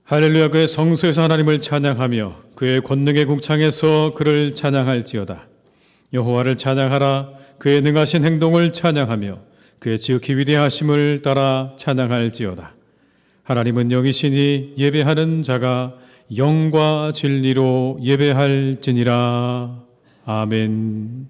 할렐루야. 그의 성소에서 하나님을 찬양하며 그의 권능의 궁창에서 그를 찬양할지어다. 여호와를 찬양하라. 그의 능하신 행동을 찬양하며 그의 지극히 위대하심을 따라 찬양할지어다. 하나님은 영이시니 예배하는 자가 영과 진리로 예배할지니라. 아멘.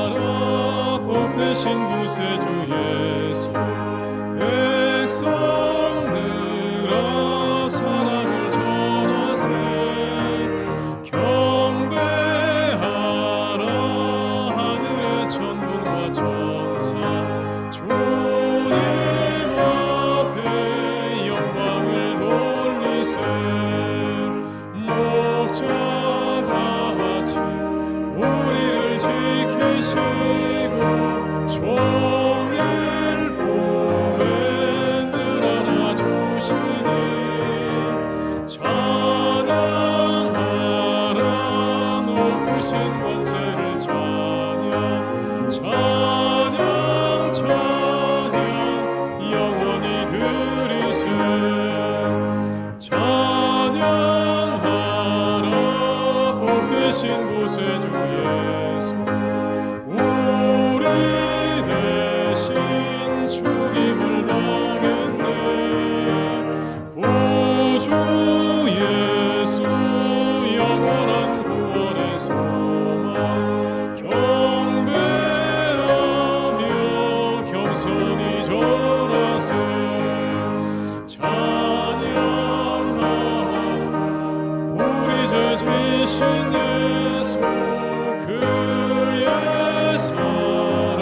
찬양하라. 복되신 구세주 예수. 백성들아 사랑을 전하세. 경배하라. 하늘의 천군과 천사. 주님 앞에 영광을 돌리세. 목자같이 우리를 지키시고 종일 봄에 늘 안아주시니 찬양하라. 높으신 권세를 찬양 찬양 찬양 영원히 드리세. 찬양하라. 복되신 구세주 예수. 우리 대신 죽임을 당했네. 구주 예수 영원한 구원의 소망. 경배하며 겸손히 절하세. 찬양하라. 우리 죄 지신 예수. 그의 사랑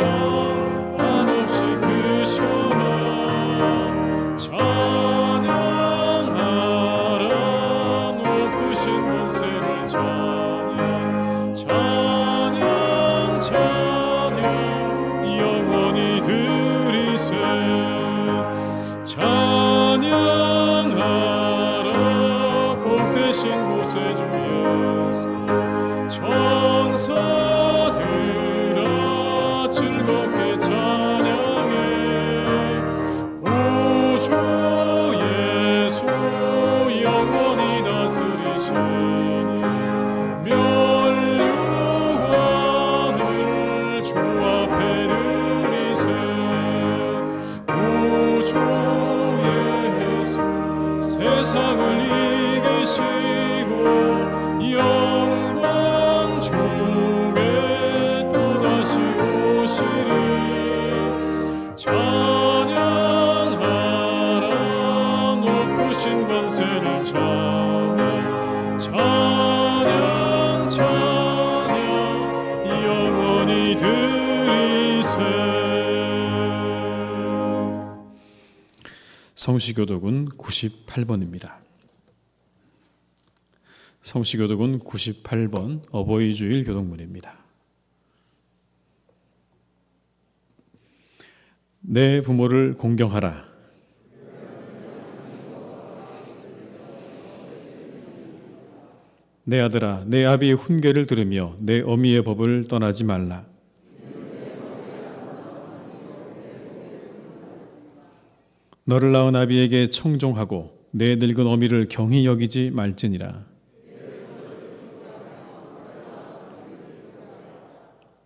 한없이 크셔라. 찬양하라. 높으신 권세를 찬양 찬양 찬양 영원히 드리세. 찬양하라. 복되신 구세주 예수. 천사들아 즐겁게 찬양해. 구주 예수 영원히 다스리시니 멸류관을 주 앞에 드리세. 구주 예수 세상을 이기시고 영광 중에 또다시 오시리. 찬양하라. 높으신 권세를 찬양 찬양 찬양 영원히 드리세. 성시교독은 98번입니다. 성시교독은 98번 어버이주일 교독문입니다. 내 부모를 공경하라. 내 아들아, 내 아비의 훈계를 들으며 내 어미의 법을 떠나지 말라. 너를 낳은 아비에게 청종하고 내 늙은 어미를 경히 여기지 말지니라.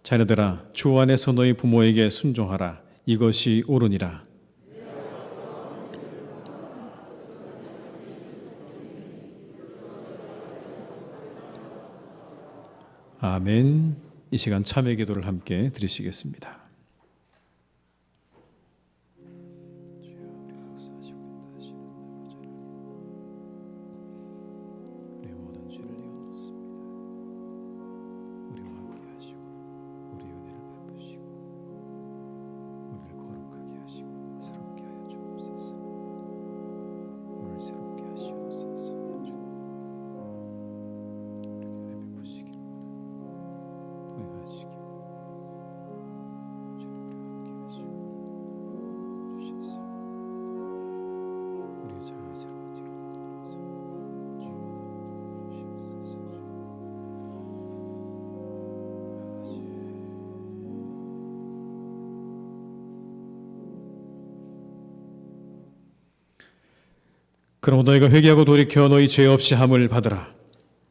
자녀들아, 주 안에서 너희 부모에게 순종하라. 이것이 옳으니라. 아멘. 이 시간 참회 기도를 함께 드리시겠습니다. 그럼 너희가 회개하고 돌이켜 너희 죄 없이 함을 받으라.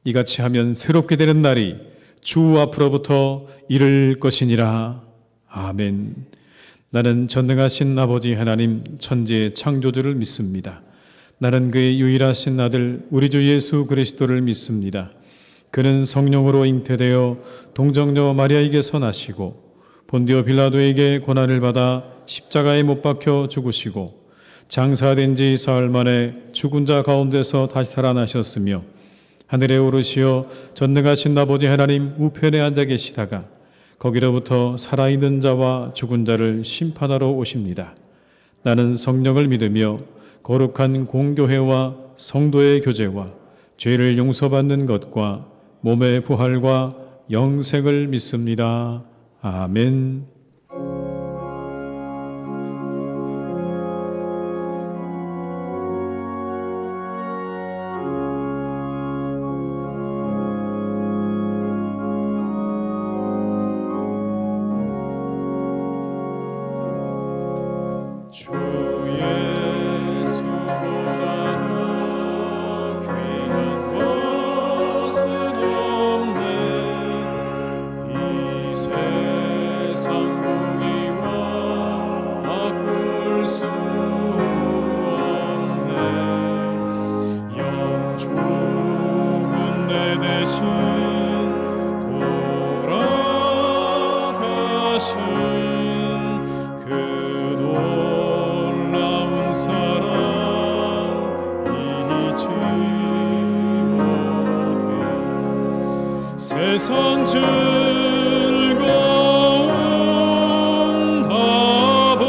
이같이 하면 새롭게 되는 날이 주 앞으로부터 이를 것이니라. 아멘. 나는 전능하신 아버지 하나님 천지의 창조주를 믿습니다. 나는 그의 유일하신 아들 우리 주 예수 그리스도를 믿습니다. 그는 성령으로 잉태되어 동정녀 마리아에게서 나시고 본디오 빌라도에게 고난을 받아 십자가에 못 박혀 죽으시고 장사된 지 사흘 만에 죽은 자 가운데서 다시 살아나셨으며 하늘에 오르시어 전능하신 아버지 하나님 우편에 앉아 계시다가 거기로부터 살아있는 자와 죽은 자를 심판하러 오십니다. 나는 성령을 믿으며 거룩한 공교회와 성도의 교제와 죄를 용서받는 것과 몸의 부활과 영생을 믿습니다. 아멘. 주 예수보다 더 귀한 것은 없네. 이 세상 보기와 바꿀 수 없네. 영죽은 내 대신 돌아가신 그 놀라운 사랑 잊지 못해. 세상 즐거움 다 버리고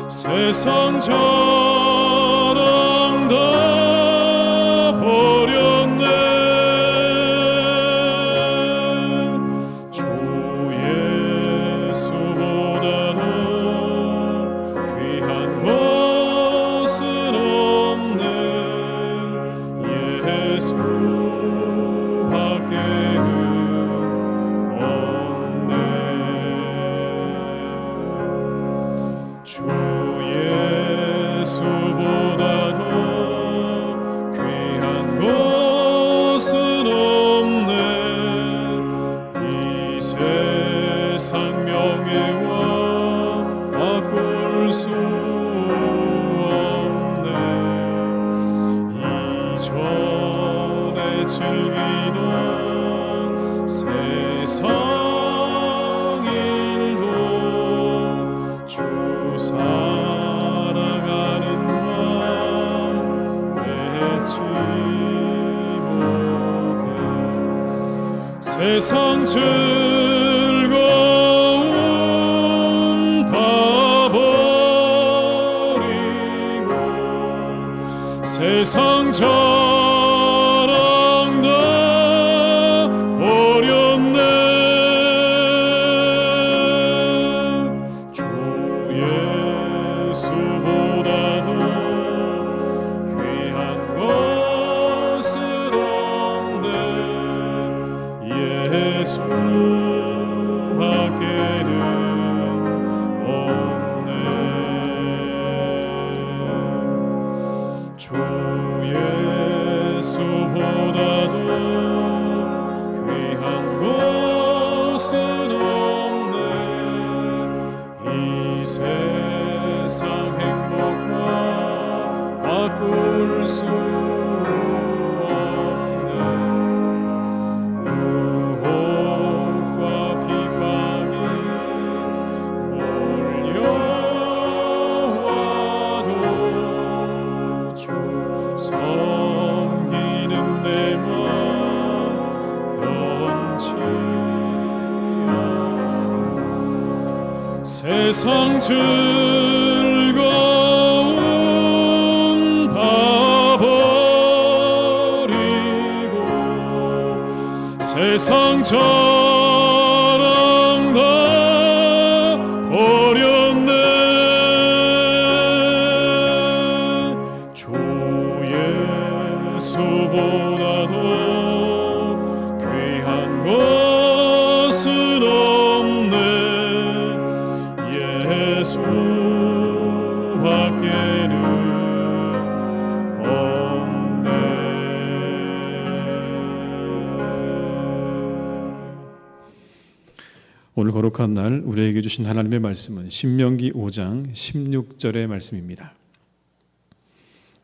세상 자랑 다 버렸네. 주 예수보다는 귀한 것은 없네. 예수밖에는 없네. 주 예수보다는 귀한 것은 없네. 이 세상 명예와 바꿀 수 없네. 이전에 즐기던 세상 일도 주 사랑하는 마음 맺지 못해. 세상 즐거움 다 버리고 세상 자랑 다 버렸네. 주 예수보다도 귀한 것은 없네. 예수밖에는 없네. 주 예수보다도 귀한 것은 없네. 이 세상 행복과 바꿀 수 없네. 세상 즐거움 다 버리고 세상 자랑 다 버렸네. 주 예수보다 더 귀한 것은 없네. 예수밖에는 없네. 오늘 거룩한 날 우리에게 주신 하나님의 말씀은 신명기 5장 16절의 말씀입니다.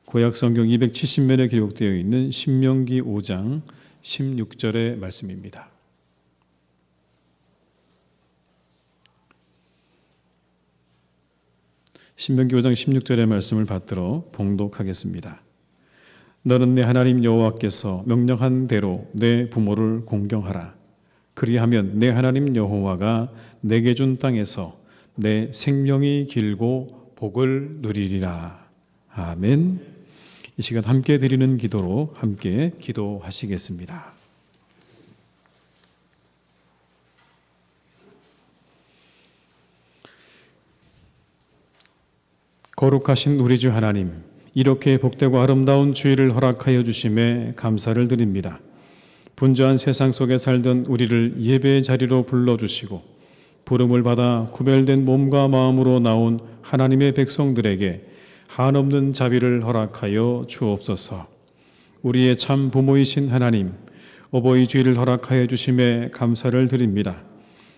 구약 성경 270면에 기록되어 있는 신명기 5장 16절의 말씀입니다. 신명기 5장 16절의 말씀을 받들어 봉독하겠습니다. 너는 내 하나님 여호와께서 명령한 대로 내 부모를 공경하라. 그리하면 내 하나님 여호와가 내게 준 땅에서 내 생명이 길고 복을 누리리라. 아멘. 이 시간 함께 드리는 기도로 함께 기도하시겠습니다. 거룩하신 우리 주 하나님, 이렇게 복되고 아름다운 주일을 허락하여 주심에 감사를 드립니다. 분주한 세상 속에 살던 우리를 예배의 자리로 불러주시고 부름을 받아 구별된 몸과 마음으로 나온 하나님의 백성들에게 한없는 자비를 허락하여 주옵소서. 우리의 참 부모이신 하나님, 어버이 주일을 허락하여 주심에 감사를 드립니다.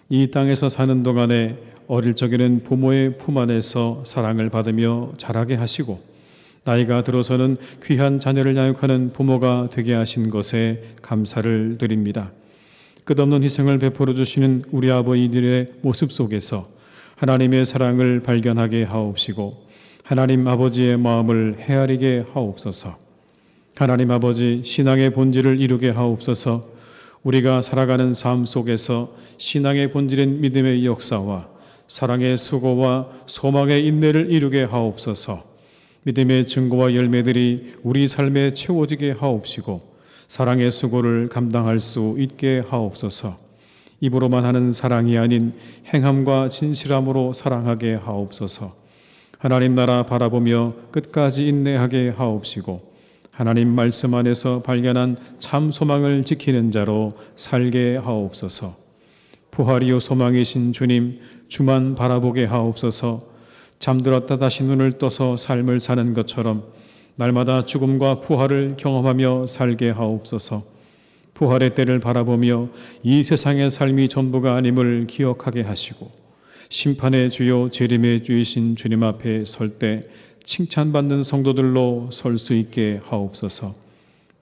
이 땅에서 사는 동안에 어릴 적에는 부모의 품 안에서 사랑을 받으며 자라게 하시고 나이가 들어서는 귀한 자녀를 양육하는 부모가 되게 하신 것에 감사를 드립니다. 끝없는 희생을 베풀어 주시는 우리 아버지들의 모습 속에서 하나님의 사랑을 발견하게 하옵시고 하나님 아버지의 마음을 헤아리게 하옵소서. 하나님 아버지 신앙의 본질을 이루게 하옵소서. 우리가 살아가는 삶 속에서 신앙의 본질인 믿음의 역사와 사랑의 수고와 소망의 인내를 이루게 하옵소서. 믿음의 증거와 열매들이 우리 삶에 채워지게 하옵시고 사랑의 수고를 감당할 수 있게 하옵소서. 입으로만 하는 사랑이 아닌 행함과 진실함으로 사랑하게 하옵소서. 하나님 나라 바라보며 끝까지 인내하게 하옵시고 하나님 말씀 안에서 발견한 참 소망을 지키는 자로 살게 하옵소서. 부활이요 소망이신 주님, 주만 바라보게 하옵소서. 잠들었다 다시 눈을 떠서 삶을 사는 것처럼 날마다 죽음과 부활을 경험하며 살게 하옵소서. 부활의 때를 바라보며 이 세상의 삶이 전부가 아님을 기억하게 하시고 심판의 주요 재림의 주이신 주님 앞에 설 때 칭찬받는 성도들로 설 수 있게 하옵소서.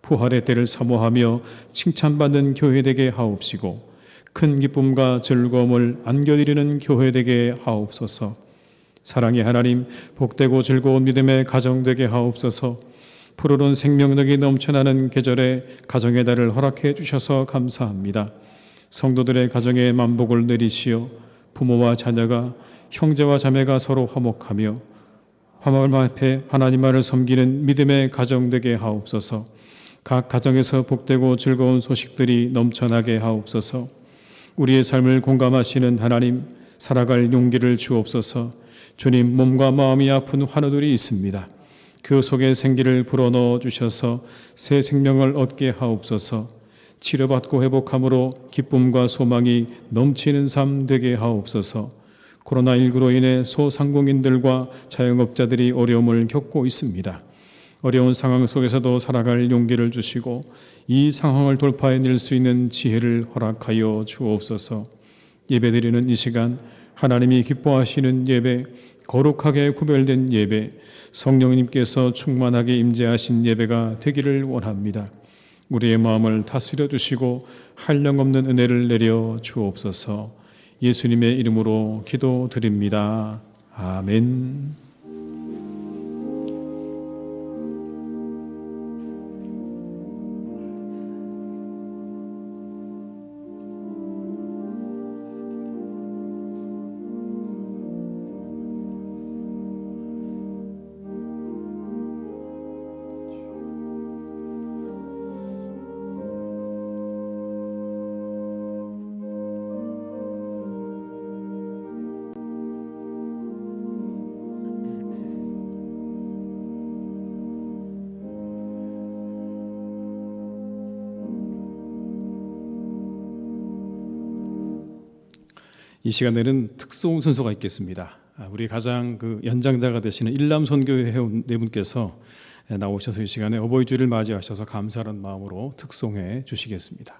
부활의 때를 사모하며 칭찬받는 교회 되게 하옵시고 큰 기쁨과 즐거움을 안겨드리는 교회 되게 하옵소서. 사랑의 하나님, 복되고 즐거운 믿음의 가정 되게 하옵소서. 푸르른 생명력이 넘쳐나는 계절에 가정의 달을 허락해 주셔서 감사합니다. 성도들의 가정에 만복을 내리시어 부모와 자녀가 형제와 자매가 서로 화목하며 화목을 앞에 하나님만을 섬기는 믿음의 가정 되게 하옵소서. 각 가정에서 복되고 즐거운 소식들이 넘쳐나게 하옵소서. 우리의 삶을 공감하시는 하나님, 살아갈 용기를 주옵소서. 주님, 몸과 마음이 아픈 환우들이 있습니다. 그 속에 생기를 불어넣어 주셔서 새 생명을 얻게 하옵소서. 치료받고 회복함으로 기쁨과 소망이 넘치는 삶 되게 하옵소서. 코로나19로 인해 소상공인들과 자영업자들이 어려움을 겪고 있습니다. 어려운 상황 속에서도 살아갈 용기를 주시고 이 상황을 돌파해낼 수 있는 지혜를 허락하여 주옵소서. 예배드리는 이 시간 하나님이 기뻐하시는 예배, 거룩하게 구별된 예배, 성령님께서 충만하게 임재하신 예배가 되기를 원합니다. 우리의 마음을 다스려 주시고 한량없는 은혜를 내려 주옵소서. 예수님의 이름으로 기도드립니다. 아멘. 이 시간에는 특송 순서가 있겠습니다. 우리 가장 연장자가 되시는 일남선교회 회원 네 분께서 나오셔서 이 시간에 어버이 주일을 맞이하셔서 감사하는 마음으로 특송해 주시겠습니다.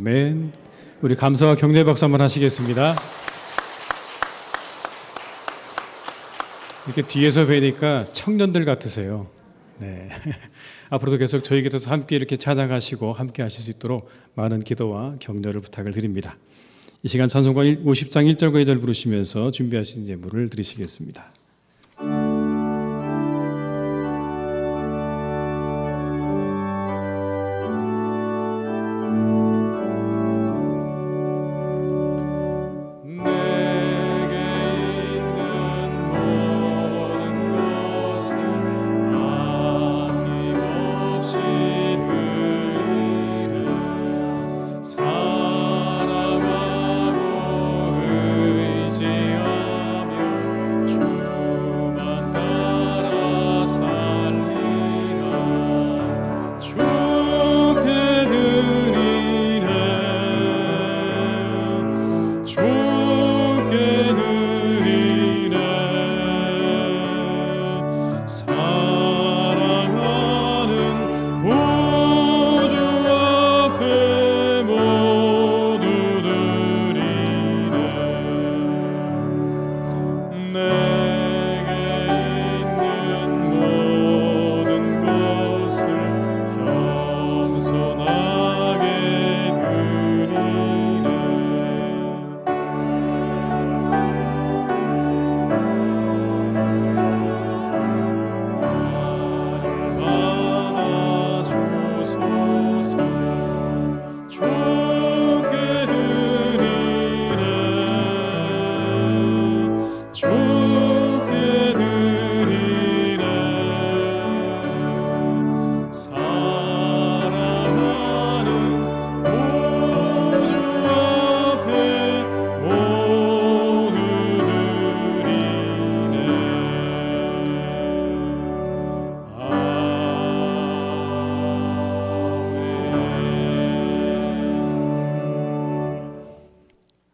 아멘. 우리 감사와 격려의 박수 한번 하시겠습니다. 이렇게 뒤에서 뵈니까 청년들 같으세요. 네. 앞으로도 계속 저희 곁에서 함께 이렇게 찬양하시고 함께 하실 수 있도록 많은 기도와 격려를 부탁을 드립니다. 이 시간 찬송가 50장 1절과 2절 부르시면서 준비하신 예물을 드리시겠습니다. 내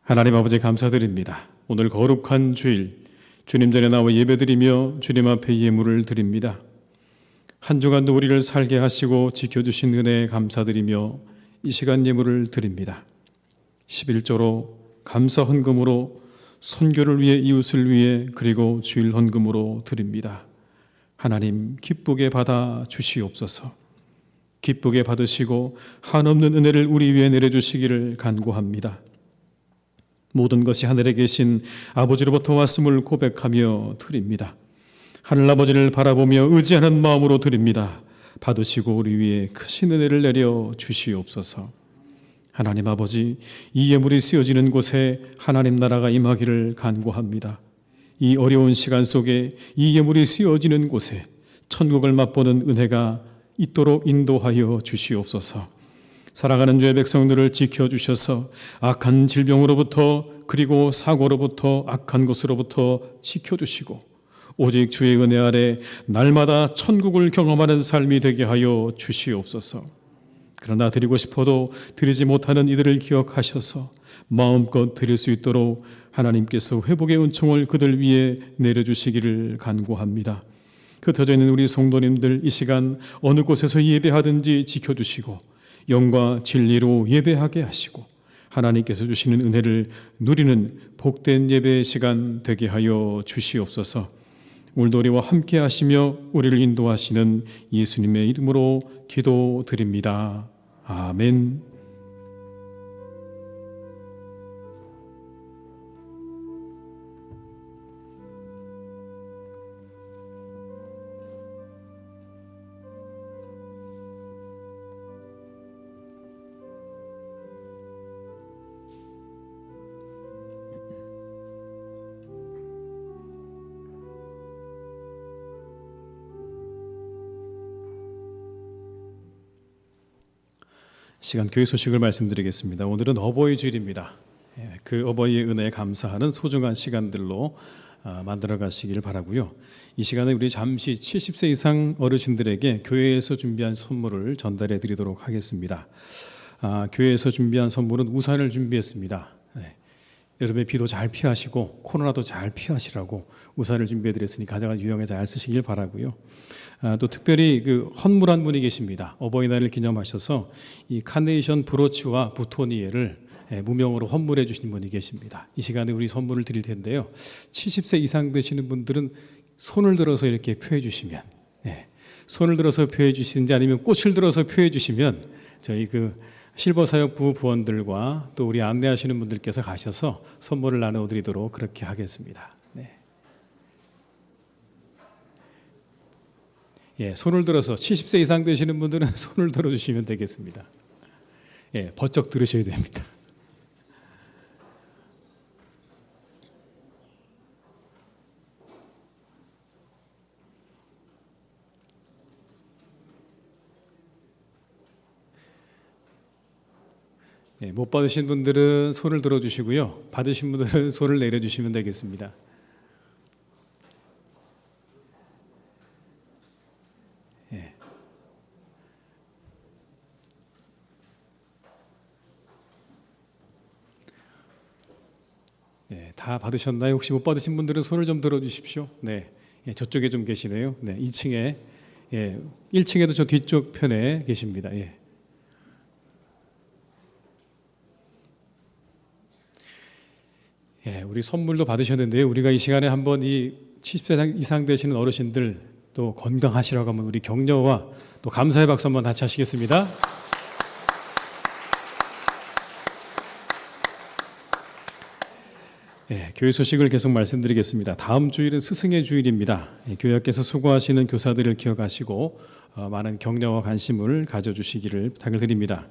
하나님 아버지 감사드립니다. 오늘 거룩한 주일 주님 전에 나와 예배드리며 주님 앞에 예물을 드립니다. 한 주간도 우리를 살게 하시고 지켜주신 은혜에 감사드리며 이 시간 예물을 드립니다. 11조로 감사 헌금으로 선교를 위해 이웃을 위해 그리고 주일 헌금으로 드립니다. 하나님 기쁘게 받아 주시옵소서. 기쁘게 받으시고 한없는 은혜를 우리 위에 내려주시기를 간구합니다. 모든 것이 하늘에 계신 아버지로부터 왔음을 고백하며 드립니다. 하늘아버지를 바라보며 의지하는 마음으로 드립니다. 받으시고 우리 위에 크신 은혜를 내려 주시옵소서. 하나님 아버지, 이 예물이 쓰여지는 곳에 하나님 나라가 임하기를 간구합니다. 이 어려운 시간 속에 이 예물이 쓰여지는 곳에 천국을 맛보는 은혜가 있도록 인도하여 주시옵소서. 살아가는 주의 백성들을 지켜주셔서 악한 질병으로부터 그리고 사고로부터 악한 것으로부터 지켜주시고 오직 주의 은혜 아래 날마다 천국을 경험하는 삶이 되게 하여 주시옵소서. 그러나 드리고 싶어도 드리지 못하는 이들을 기억하셔서 마음껏 드릴 수 있도록 하나님께서 회복의 은총을 그들 위에 내려주시기를 간구합니다. 흩어져 있는 우리 성도님들 이 시간 어느 곳에서 예배하든지 지켜주시고 영과 진리로 예배하게 하시고 하나님께서 주시는 은혜를 누리는 복된 예배의 시간 되게 하여 주시옵소서. 오늘도 우리와 함께 하시며 우리를 인도하시는 예수님의 이름으로 기도드립니다. 아멘. 시간 교회 소식을 말씀드리겠습니다. 오늘은 어버이 주일입니다. 그 어버이의 은혜에 감사하는 소중한 시간들로 만들어 가시길 바라고요. 이 시간에 우리 잠시 70세 이상 어르신들에게 교회에서 준비한 선물을 전달해 드리도록 하겠습니다. 교회에서 준비한 선물은 우산을 준비했습니다. 여름에 비도 잘 피하시고 코로나도 잘 피하시라고 우산을 준비해 드렸으니 가져가 유용해 잘 쓰시길 바라고요. 또 특별히 그 헌물한 분이 계십니다. 어버이날을 기념하셔서 이 카네이션 브로치와 부토니에를 무명으로 헌물해 주신 분이 계십니다. 이 시간에 우리 선물을 드릴 텐데요. 70세 이상 되시는 분들은 손을 들어서 이렇게 표해 주시면, 손을 들어서 표해 주시는지 아니면 꽃을 들어서 표해 주시면 저희 그 실버사역부 부원들과 또 우리 안내하시는 분들께서 가셔서 선물을 나눠드리도록 그렇게 하겠습니다. 손을 들어서 70세 이상 되시는 분들은 손을 들어주시면 되겠습니다. 번쩍 들으셔야 됩니다. 못 받으신 분들은 손을 들어주시고요. 받으신 분들은 손을 내려주시면 되겠습니다. 다 받으셨나요? 혹시 못 받으신 분들은 손을 좀 들어주십시오. 저쪽에 좀 계시네요. 2층에, 1층에도 저 뒤쪽 편에 계십니다. 우리 선물도 받으셨는데요. 우리가 이 시간에 한번 이 70세 이상 되시는 어르신들 또 건강하시라고 하면 우리 격려와 또 감사의 박수 한번 같이 하시겠습니다. 교회 소식을 계속 말씀드리겠습니다. 다음 주일은 스승의 주일입니다. 교회께서 수고하시는 교사들을 기억하시고 많은 격려와 관심을 가져주시기를 부탁을 드립니다.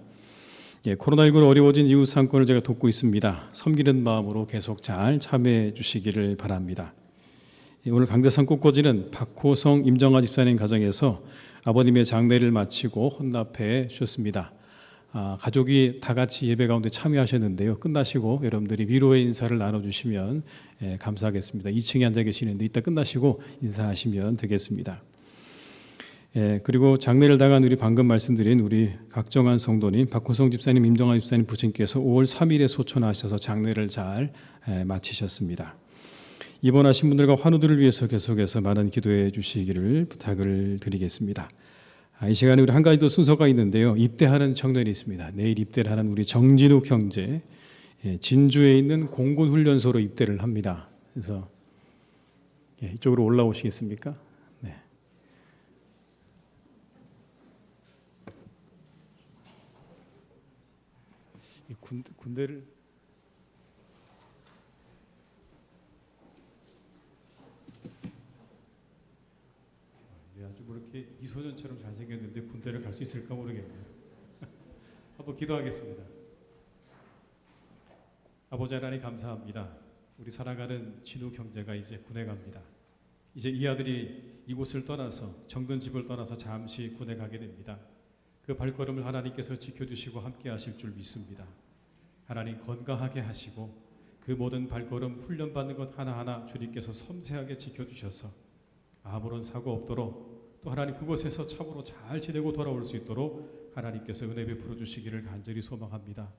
코로나19로 어려워진 이웃 상권을 제가 돕고 있습니다. 섬기는 마음으로 계속 잘 참여해 주시기를 바랍니다. 오늘 강대상 꽃꽂이는 박호성 임정아 집사님 가정에서 아버님의 장례를 마치고 혼납해 주셨습니다. 가족이 다 같이 예배 가운데 참여하셨는데요. 끝나시고 여러분들이 위로의 인사를 나눠주시면 감사하겠습니다. 2층에 앉아 계시는데 이따 끝나시고 인사하시면 되겠습니다. 그리고 장례를 당한 우리 방금 말씀드린 우리 각정한 성도님, 박호성 집사님, 임정환 집사님 부친께서 5월 3일에 소천하셔서 장례를 잘 마치셨습니다. 입원하신 분들과 환우들을 위해서 계속해서 많은 기도해 주시기를 부탁을 드리겠습니다. 이 시간에 우리 한 가지 더 순서가 있는데요. 입대하는 청년이 있습니다. 내일 입대를 하는 우리 정진욱 형제, 진주에 있는 공군훈련소로 입대를 합니다. 그래서 이쪽으로 올라오시겠습니까? 네. 이 군대를 아주 그렇게 이소년처럼 잘생겼는데 군대를 갈 수 있을까 모르겠네요. 한번 기도하겠습니다. 아버지 하나님 감사합니다. 우리 사랑하는 진욱 형제가 이제 군에 갑니다. 이제 이 아들이 이곳을 떠나서 정든 집을 떠나서 잠시 군에 가게 됩니다. 그 발걸음을 하나님께서 지켜주시고 함께 하실 줄 믿습니다. 하나님 건강하게 하시고 그 모든 발걸음 훈련받는 것 하나하나 주님께서 섬세하게 지켜주셔서 아무런 사고 없도록 또 하나님 그곳에서 참으로 잘 지내고 돌아올 수 있도록 하나님께서 은혜 베풀어 주시기를 간절히 소망합니다.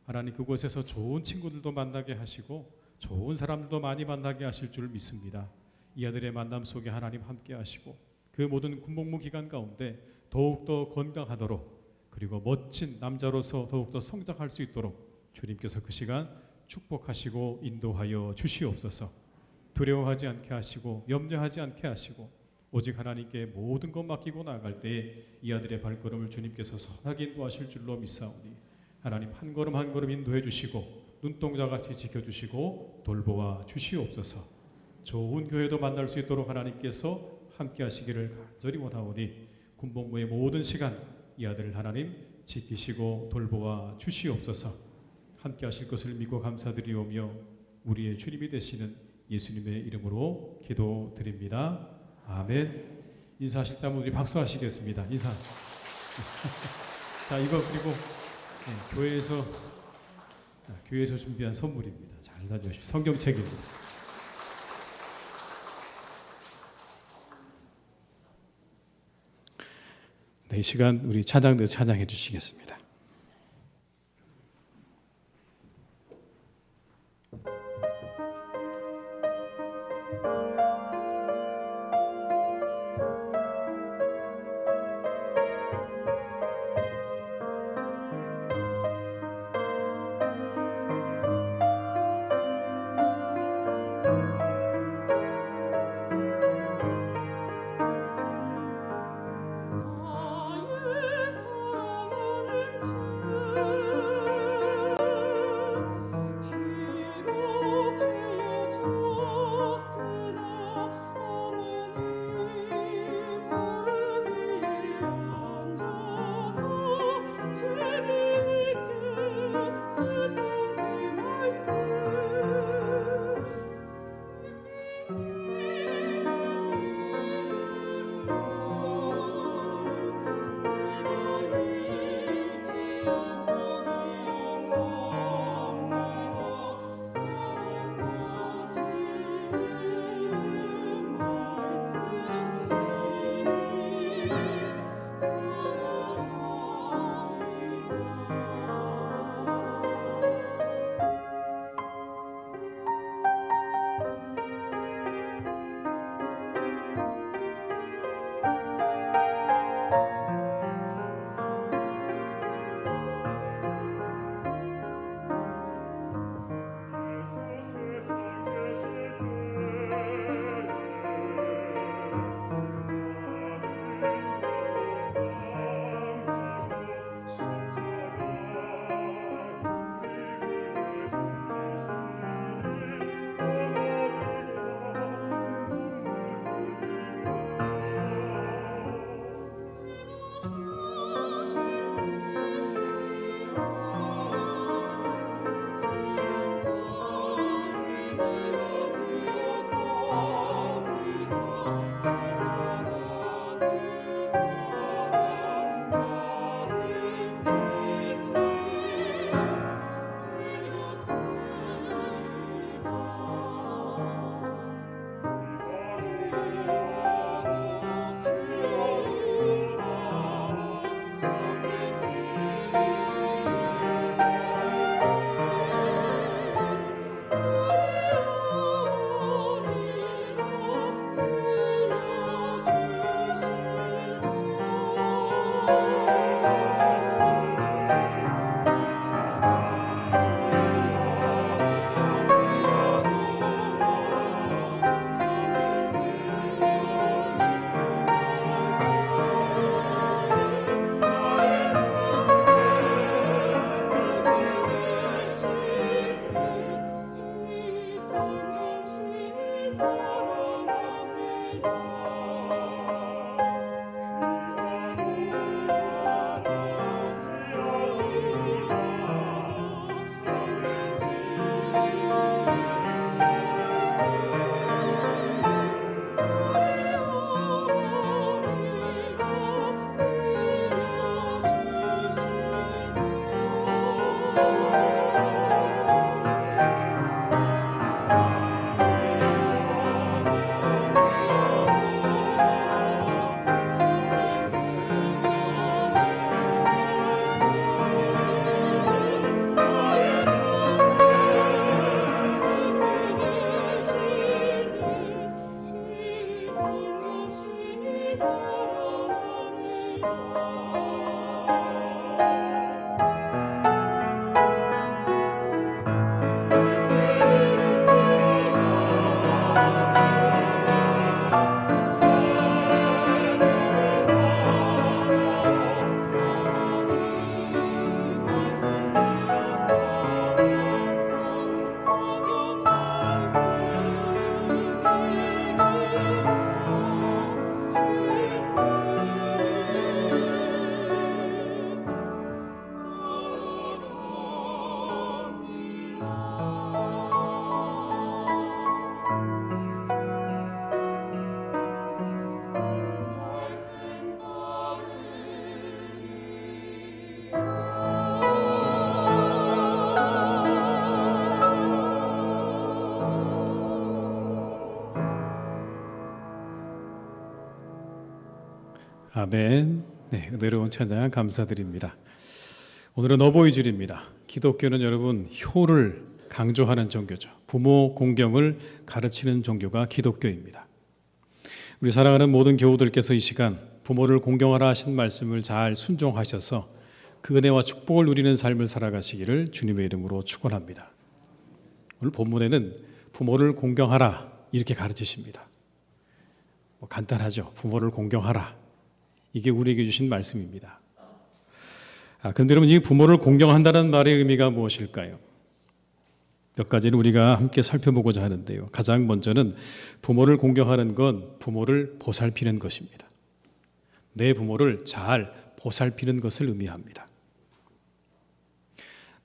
하나님 그곳에서 좋은 친구들도 만나게 하시고 좋은 사람들도 많이 만나게 하실 줄 믿습니다. 이 아들의 만남 속에 하나님 함께 하시고 그 모든 군복무 기간 가운데 더욱더 건강하도록 그리고 멋진 남자로서 더욱더 성장할 수 있도록 주님께서 그 시간 축복하시고 인도하여 주시옵소서. 두려워하지 않게 하시고 염려하지 않게 하시고 오직 하나님께 모든 것 맡기고 나아갈 때에 이 아들의 발걸음을 주님께서 선하게 인도하실 줄로 믿사오니 하나님 한 걸음 한 걸음 인도해 주시고 눈동자같이 지켜주시고 돌보아 주시옵소서. 좋은 교회도 만날 수 있도록 하나님께서 함께 하시기를 간절히 원하오니 군복무의 모든 시간 이 아들을 하나님 지키시고 돌보아 주시옵소서. 함께 하실 것을 믿고 감사드리오며 우리의 주님이 되시는 예수님의 이름으로 기도드립니다. 아멘. 인사하실 때 우리 박수하시겠습니다. 인사. 자, 이거 그리고 교회에서 준비한 선물입니다. 잘 가져오십시오. 성경책입니다. 네, 이 시간 우리 찬양대 찬양해 주시겠습니다. 나의 사랑하는 아멘. 네, 은혜로운 찬양 감사드립니다. 오늘은 어버이줄입니다. 기독교는 여러분 효를 강조하는 종교죠. 부모 공경을 가르치는 종교가 기독교입니다. 우리 사랑하는 모든 교우들께서 이 시간 부모를 공경하라 하신 말씀을 잘 순종하셔서 그 은혜와 축복을 누리는 삶을 살아가시기를 주님의 이름으로 축원합니다. 오늘 본문에는 부모를 공경하라 이렇게 가르치십니다. 간단하죠. 부모를 공경하라. 이게 우리에게 주신 말씀입니다. 그런데 여러분, 이 부모를 공경한다는 말의 의미가 무엇일까요? 몇 가지를 우리가 함께 살펴보고자 하는데요. 가장 먼저는 부모를 공경하는 건 부모를 보살피는 것입니다. 내 부모를 잘 보살피는 것을 의미합니다.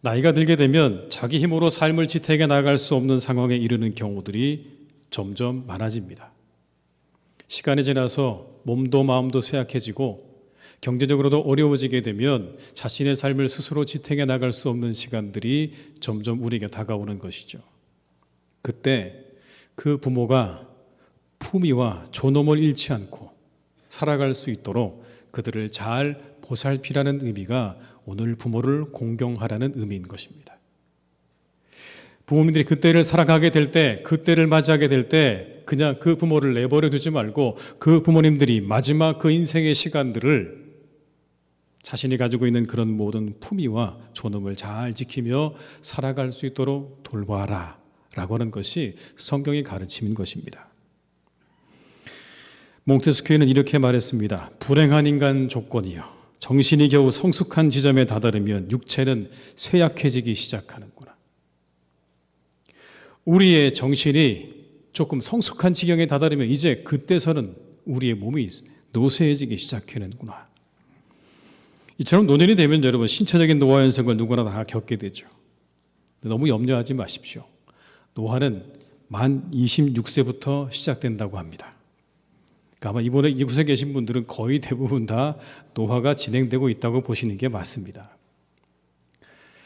나이가 들게 되면 자기 힘으로 삶을 지탱해 나갈 수 없는 상황에 이르는 경우들이 점점 많아집니다. 시간이 지나서 몸도 마음도 쇠약해지고 경제적으로도 어려워지게 되면 자신의 삶을 스스로 지탱해 나갈 수 없는 시간들이 점점 우리에게 다가오는 것이죠. 그때 그 부모가 품위와 존엄을 잃지 않고 살아갈 수 있도록 그들을 잘 보살피라는 의미가 오늘 부모를 공경하라는 의미인 것입니다. 부모님들이 그때를 살아가게 될 때, 그때를 맞이하게 될 때 그냥 그 부모를 내버려 두지 말고 그 부모님들이 마지막 그 인생의 시간들을 자신이 가지고 있는 그런 모든 품위와 존엄을 잘 지키며 살아갈 수 있도록 돌봐라 라고 하는 것이 성경의 가르침인 것입니다. 몽테스큐에는 이렇게 말했습니다. 불행한 인간 조건이여, 정신이 겨우 성숙한 지점에 다다르면 육체는 쇠약해지기 시작하는구나. 우리의 정신이 조금 성숙한 지경에 다다르면 이제 그때서는 우리의 몸이 노쇠해지기 시작하는구나. 이처럼 노년이 되면 여러분 신체적인 노화 현상을 누구나 다 겪게 되죠. 너무 염려하지 마십시오. 노화는 만 26세부터 시작된다고 합니다. 그러니까 아마 이번에 이곳에 계신 분들은 거의 대부분 다 노화가 진행되고 있다고 보시는 게 맞습니다.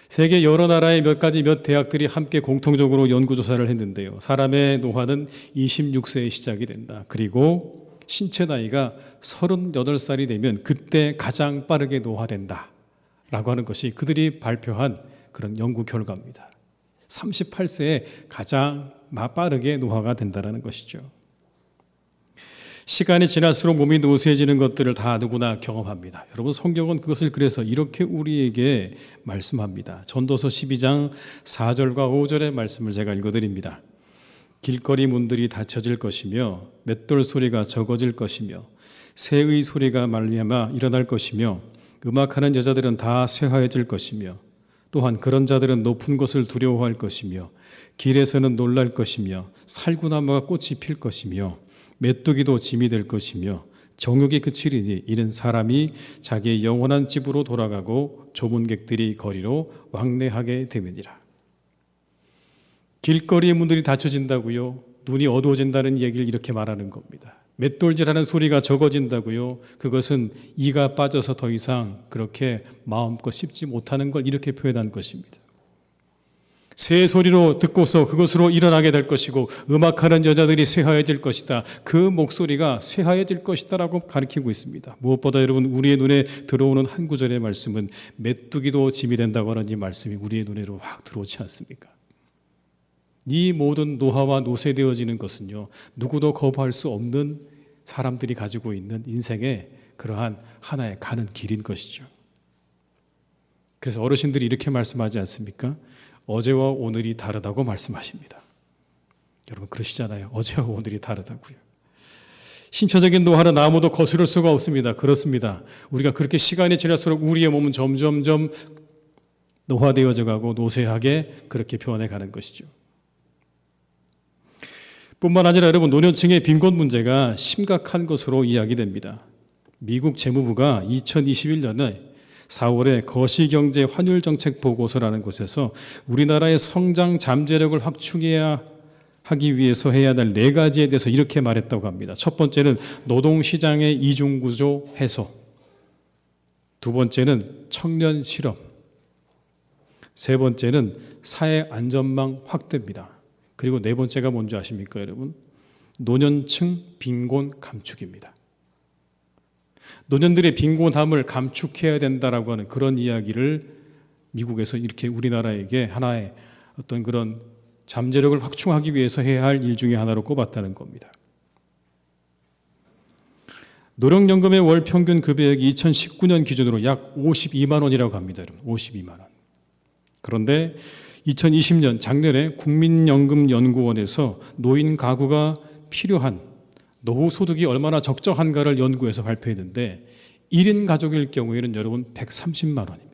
세계 여러 나라의 몇 대학들이 함께 공통적으로 연구조사를 했는데요. 사람의 노화는 26세에 시작이 된다. 그리고 신체 나이가 38살이 되면 그때 가장 빠르게 노화된다 라고 하는 것이 그들이 발표한 그런 연구 결과입니다. 38세에 가장 빠르게 노화가 된다는 것이죠. 시간이 지날수록 몸이 노쇠해지는 것들을 다 누구나 경험합니다. 여러분, 성경은 그것을 그래서 이렇게 우리에게 말씀합니다. 전도서 12장 4절과 5절의 말씀을 제가 읽어드립니다. 길거리 문들이 닫혀질 것이며 맷돌 소리가 적어질 것이며 새의 소리가 말미암아 일어날 것이며 음악하는 여자들은 다 쇠하여질 것이며 또한 그런 자들은 높은 곳을 두려워할 것이며 길에서는 놀랄 것이며 살구나무가 꽃이 필 것이며 메뚜기도 짐이 될 것이며 정욕이 그치리니 이는 사람이 자기의 영원한 집으로 돌아가고 조문객들이 거리로 왕래하게 됨이니라. 길거리의 문들이 닫혀진다고요? 눈이 어두워진다는 얘기를 이렇게 말하는 겁니다. 맷돌질하는 소리가 적어진다고요? 그것은 이가 빠져서 더 이상 그렇게 마음껏 씹지 못하는 걸 이렇게 표현한 것입니다. 새 소리로 듣고서 그것으로 일어나게 될 것이고 음악하는 여자들이 쇠하여질 것이다. 그 목소리가 쇠하여질 것이다 라고 가르치고 있습니다. 무엇보다 여러분, 우리의 눈에 들어오는 한 구절의 말씀은 메뚜기도 짐이 된다고 하는 이 말씀이 우리의 눈에로 확 들어오지 않습니까? 이 모든 노화와 노쇠되어지는 것은요, 누구도 거부할 수 없는 사람들이 가지고 있는 인생의 그러한 하나의 가는 길인 것이죠. 그래서 어르신들이 이렇게 말씀하지 않습니까? 어제와 오늘이 다르다고 말씀하십니다. 여러분 그러시잖아요. 어제와 오늘이 다르다고요. 신체적인 노화는 아무도 거스를 수가 없습니다. 그렇습니다. 우리가 그렇게 시간이 지날수록 우리의 몸은 점점점 노화되어져 가고 노쇠하게 그렇게 변해 가는 것이죠. 뿐만 아니라 여러분, 노년층의 빈곤 문제가 심각한 것으로 이야기됩니다. 미국 재무부가 2021년에 4월에 거시경제 환율정책 보고서라는 곳에서 우리나라의 성장 잠재력을 확충해야 하기 위해서 해야 될 4가지에 대해서 이렇게 말했다고 합니다. 첫 번째는 노동시장의 이중구조 해소, 두 번째는 청년 실업, 세 번째는 사회 안전망 확대입니다. 그리고 네 번째가 뭔지 아십니까, 여러분? 노년층 빈곤 감축입니다. 노년들의 빈곤함을 감축해야 된다라고 하는 그런 이야기를 미국에서 이렇게 우리나라에게 하나의 어떤 그런 잠재력을 확충하기 위해서 해야 할 일 중에 하나로 꼽았다는 겁니다. 노령연금의 월 평균 급여액이 2019년 기준으로 약 52만 원이라고 합니다. 여러분, 52만 원. 그런데 2020년 작년에 국민연금연구원에서 노인 가구가 필요한 노후 소득이 얼마나 적정한가를 연구해서 발표했는데 1인 가족일 경우에는 여러분 130만 원입니다.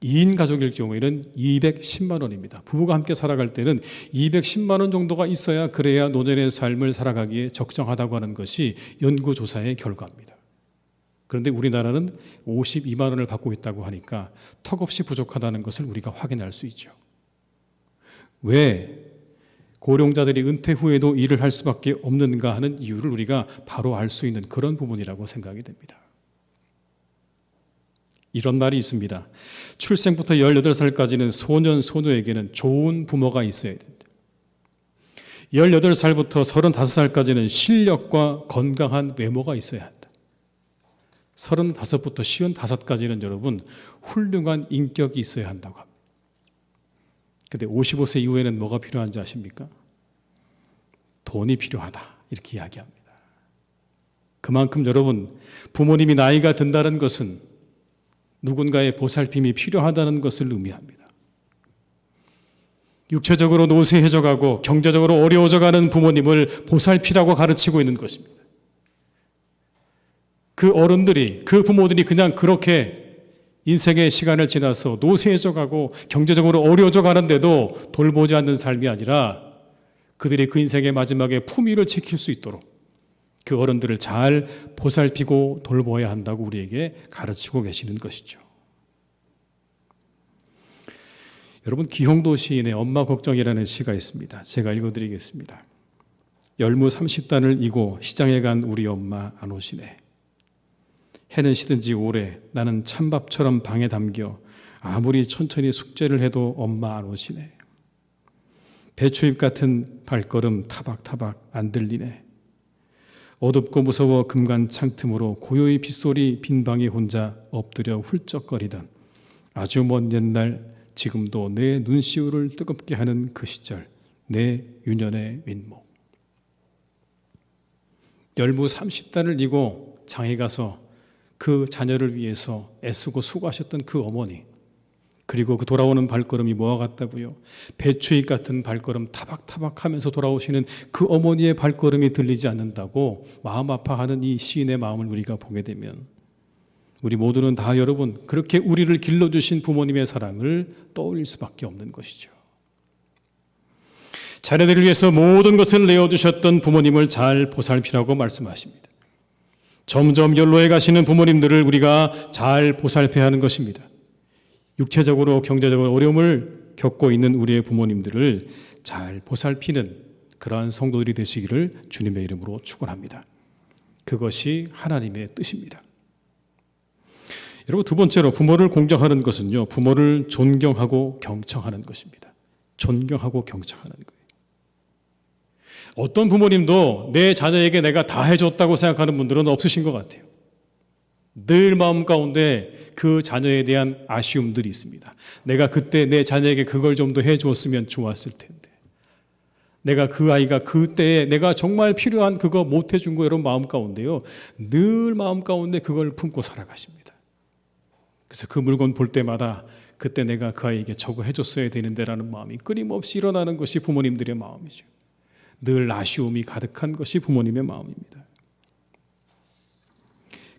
2인 가족일 경우에는 210만 원입니다. 부부가 함께 살아갈 때는 210만 원 정도가 있어야 그래야 노년의 삶을 살아가기에 적정하다고 하는 것이 연구조사의 결과입니다. 그런데 우리나라는 52만 원을 받고 있다고 하니까 턱없이 부족하다는 것을 우리가 확인할 수 있죠. 왜 고령자들이 은퇴 후에도 일을 할 수밖에 없는가 하는 이유를 우리가 바로 알 수 있는 그런 부분이라고 생각이 됩니다. 이런 말이 있습니다. 출생부터 18살까지는 소년, 소녀에게는 좋은 부모가 있어야 된다. 18살부터 35살까지는 실력과 건강한 외모가 있어야 한다. 35부터 55까지는 여러분 훌륭한 인격이 있어야 한다고 합니다. 그런데 55세 이후에는 뭐가 필요한지 아십니까? 돈이 필요하다 이렇게 이야기합니다. 그만큼 여러분 부모님이 나이가 든다는 것은 누군가의 보살핌이 필요하다는 것을 의미합니다. 육체적으로 노쇠해져가고 경제적으로 어려워져가는 부모님을 보살피라고 가르치고 있는 것입니다. 그 어른들이, 그 부모들이 그냥 그렇게 인생의 시간을 지나서 노쇠해져가고 경제적으로 어려워져 가는데도 돌보지 않는 삶이 아니라 그들이 그 인생의 마지막에 품위를 지킬 수 있도록 그 어른들을 잘 보살피고 돌보아야 한다고 우리에게 가르치고 계시는 것이죠. 여러분, 기홍도 시인의 엄마 걱정이라는 시가 있습니다. 제가 읽어드리겠습니다. 열무 30단을 이고 시장에 간 우리 엄마 안 오시네. 해는 시든 지 오래 나는 찬밥처럼 방에 담겨 아무리 천천히 숙제를 해도 엄마 안 오시네. 배추잎 같은 발걸음 타박타박 안 들리네. 어둡고 무서워 금간 창틈으로 고요히 빗소리 빈 방에 혼자 엎드려 훌쩍거리던 아주 먼 옛날 지금도 내 눈시울을 뜨겁게 하는 그 시절 내 유년의 민목. 열무 30단을 이고 장에 가서 그 자녀를 위해서 애쓰고 수고하셨던 그 어머니, 그리고 그 돌아오는 발걸음이 뭐와 같다고요? 배추잎 같은 발걸음 타박타박 하면서 돌아오시는 그 어머니의 발걸음이 들리지 않는다고 마음 아파하는 이 시인의 마음을 우리가 보게 되면 우리 모두는 다 여러분 그렇게 우리를 길러주신 부모님의 사랑을 떠올릴 수밖에 없는 것이죠. 자녀들을 위해서 모든 것을 내어주셨던 부모님을 잘 보살피라고 말씀하십니다. 점점 연로해 가시는 부모님들을 우리가 잘 보살펴야 하는 것입니다. 육체적으로 경제적으로 어려움을 겪고 있는 우리의 부모님들을 잘 보살피는 그러한 성도들이 되시기를 주님의 이름으로 축원합니다. 그것이 하나님의 뜻입니다. 여러분, 두 번째로 부모를 공경하는 것은요, 부모를 존경하고 경청하는 것입니다. 존경하고 경청하는 거예요. 어떤 부모님도 내 자녀에게 내가 다 해줬다고 생각하는 분들은 없으신 것 같아요. 늘 마음 가운데 그 자녀에 대한 아쉬움들이 있습니다. 내가 그때 내 자녀에게 그걸 좀 더 해줬으면 좋았을 텐데, 내가 그 아이가 그때에 내가 정말 필요한 그거 못 해준 거 여러분 마음 가운데요, 늘 마음 가운데 그걸 품고 살아가십니다. 그래서 그 물건 볼 때마다 그때 내가 그 아이에게 저거 해줬어야 되는데 라는 마음이 끊임없이 일어나는 것이 부모님들의 마음이죠. 늘 아쉬움이 가득한 것이 부모님의 마음입니다.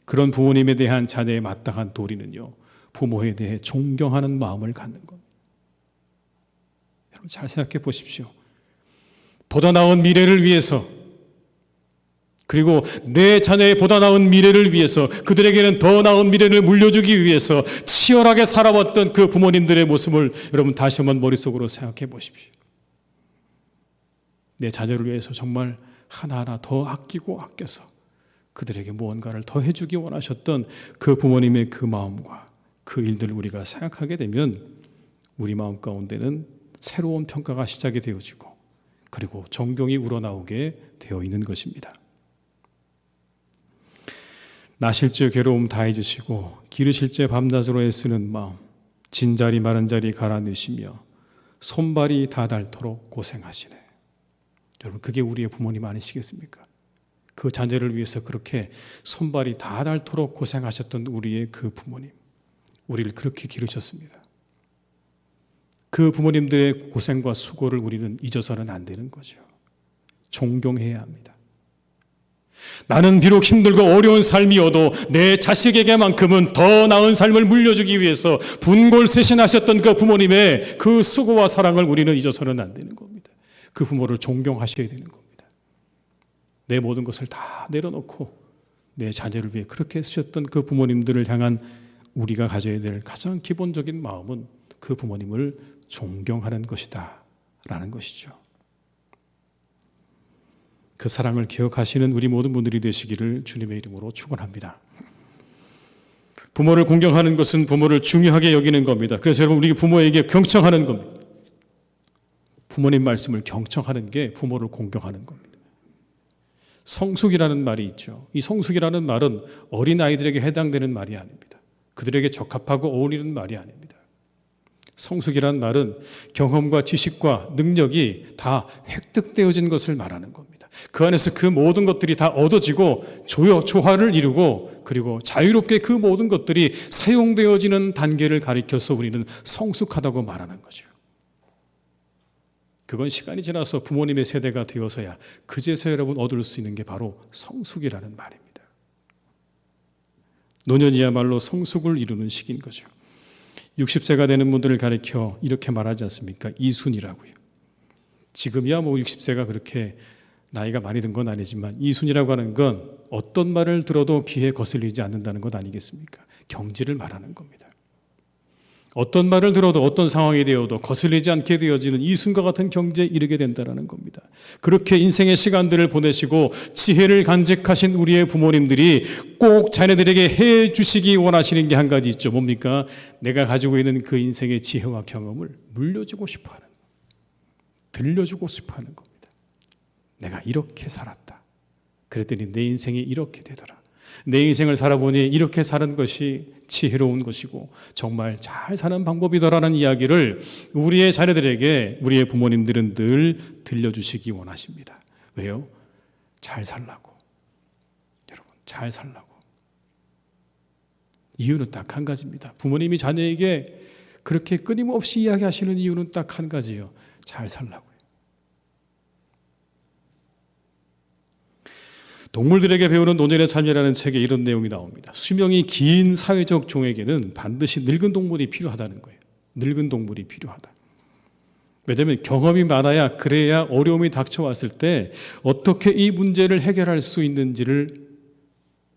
그런 부모님에 대한 자녀의 마땅한 도리는요, 부모에 대해 존경하는 마음을 갖는 겁니다. 여러분 잘 생각해 보십시오. 보다 나은 미래를 위해서, 그리고 내 자녀의 보다 나은 미래를 위해서, 그들에게는 더 나은 미래를 물려주기 위해서 치열하게 살아왔던 그 부모님들의 모습을 여러분 다시 한번 머릿속으로 생각해 보십시오. 내 자녀를 위해서 정말 하나하나 더 아끼고 아껴서 그들에게 무언가를 더 해주기 원하셨던 그 부모님의 그 마음과 그 일들을 우리가 생각하게 되면 우리 마음 가운데는 새로운 평가가 시작이 되어지고 그리고 존경이 우러나오게 되어 있는 것입니다. 나실 때 괴로움 다 잊으시고 기르실 때 밤낮으로 애쓰는 마음, 진자리 마른 자리 갈아 넣으시며 손발이 다 닳도록 고생하시네. 여러분, 그게 우리의 부모님 아니시겠습니까? 그 자녀를 위해서 그렇게 손발이 다 닳도록 고생하셨던 우리의 그 부모님, 우리를 그렇게 기르셨습니다. 그 부모님들의 고생과 수고를 우리는 잊어서는 안 되는 거죠. 존경해야 합니다. 나는 비록 힘들고 어려운 삶이어도 내 자식에게만큼은 더 나은 삶을 물려주기 위해서 분골쇄신하셨던 그 부모님의 그 수고와 사랑을 우리는 잊어서는 안 되는 겁니다. 그 부모를 존경하셔야 되는 겁니다. 내 모든 것을 다 내려놓고 내 자녀를 위해 그렇게 쓰셨던 그 부모님들을 향한 우리가 가져야 될 가장 기본적인 마음은 그 부모님을 존경하는 것이다 라는 것이죠. 그 사랑을 기억하시는 우리 모든 분들이 되시기를 주님의 이름으로 축원합니다. 부모를 공경하는 것은 부모를 중요하게 여기는 겁니다. 그래서 여러분, 우리 부모에게 경청하는 겁니다. 부모님 말씀을 경청하는 게 부모를 공경하는 겁니다. 성숙이라는 말이 있죠. 이 성숙이라는 말은 어린아이들에게 해당되는 말이 아닙니다. 그들에게 적합하고 어울리는 말이 아닙니다. 성숙이라는 말은 경험과 지식과 능력이 다 획득되어진 것을 말하는 겁니다. 그 안에서 그 모든 것들이 다 얻어지고 조화를 이루고 그리고 자유롭게 그 모든 것들이 사용되어지는 단계를 가리켜서 우리는 성숙하다고 말하는 거죠. 그건 시간이 지나서 부모님의 세대가 되어서야 그제서 여러분 얻을 수 있는 게 바로 성숙이라는 말입니다. 노년이야말로 성숙을 이루는 시기인 거죠. 60세가 되는 분들을 가리켜 이렇게 말하지 않습니까? 이순이라고요. 지금이야 뭐 60세가 그렇게 나이가 많이 든 건 아니지만 이순이라고 하는 건 어떤 말을 들어도 귀에 거슬리지 않는다는 것 아니겠습니까? 경지를 말하는 겁니다. 어떤 말을 들어도 어떤 상황이 되어도 거슬리지 않게 되어지는 이순과 같은 경지에 이르게 된다는 겁니다. 그렇게 인생의 시간들을 보내시고 지혜를 간직하신 우리의 부모님들이 꼭 자녀들에게 해 주시기 원하시는 게 한 가지 있죠. 뭡니까? 내가 가지고 있는 그 인생의 지혜와 경험을 물려주고 싶어하는, 들려주고 싶어하는 겁니다. 내가 이렇게 살았다. 그랬더니 내 인생이 이렇게 되더라. 내 인생을 살아보니 이렇게 사는 것이 지혜로운 것이고 정말 잘 사는 방법이더라는 이야기를 우리의 자녀들에게 우리의 부모님들은 늘 들려주시기 원하십니다. 왜요? 잘 살라고. 여러분, 잘 살라고. 이유는 딱 한 가지입니다. 부모님이 자녀에게 그렇게 끊임없이 이야기하시는 이유는 딱 한 가지예요. 잘 살라고요. 동물들에게 배우는 노년의 삶이라는 책에 이런 내용이 나옵니다. 수명이 긴 사회적 종에게는 반드시 늙은 동물이 필요하다는 거예요. 늙은 동물이 필요하다. 왜냐하면 경험이 많아야 그래야 어려움이 닥쳐왔을 때 어떻게 이 문제를 해결할 수 있는지를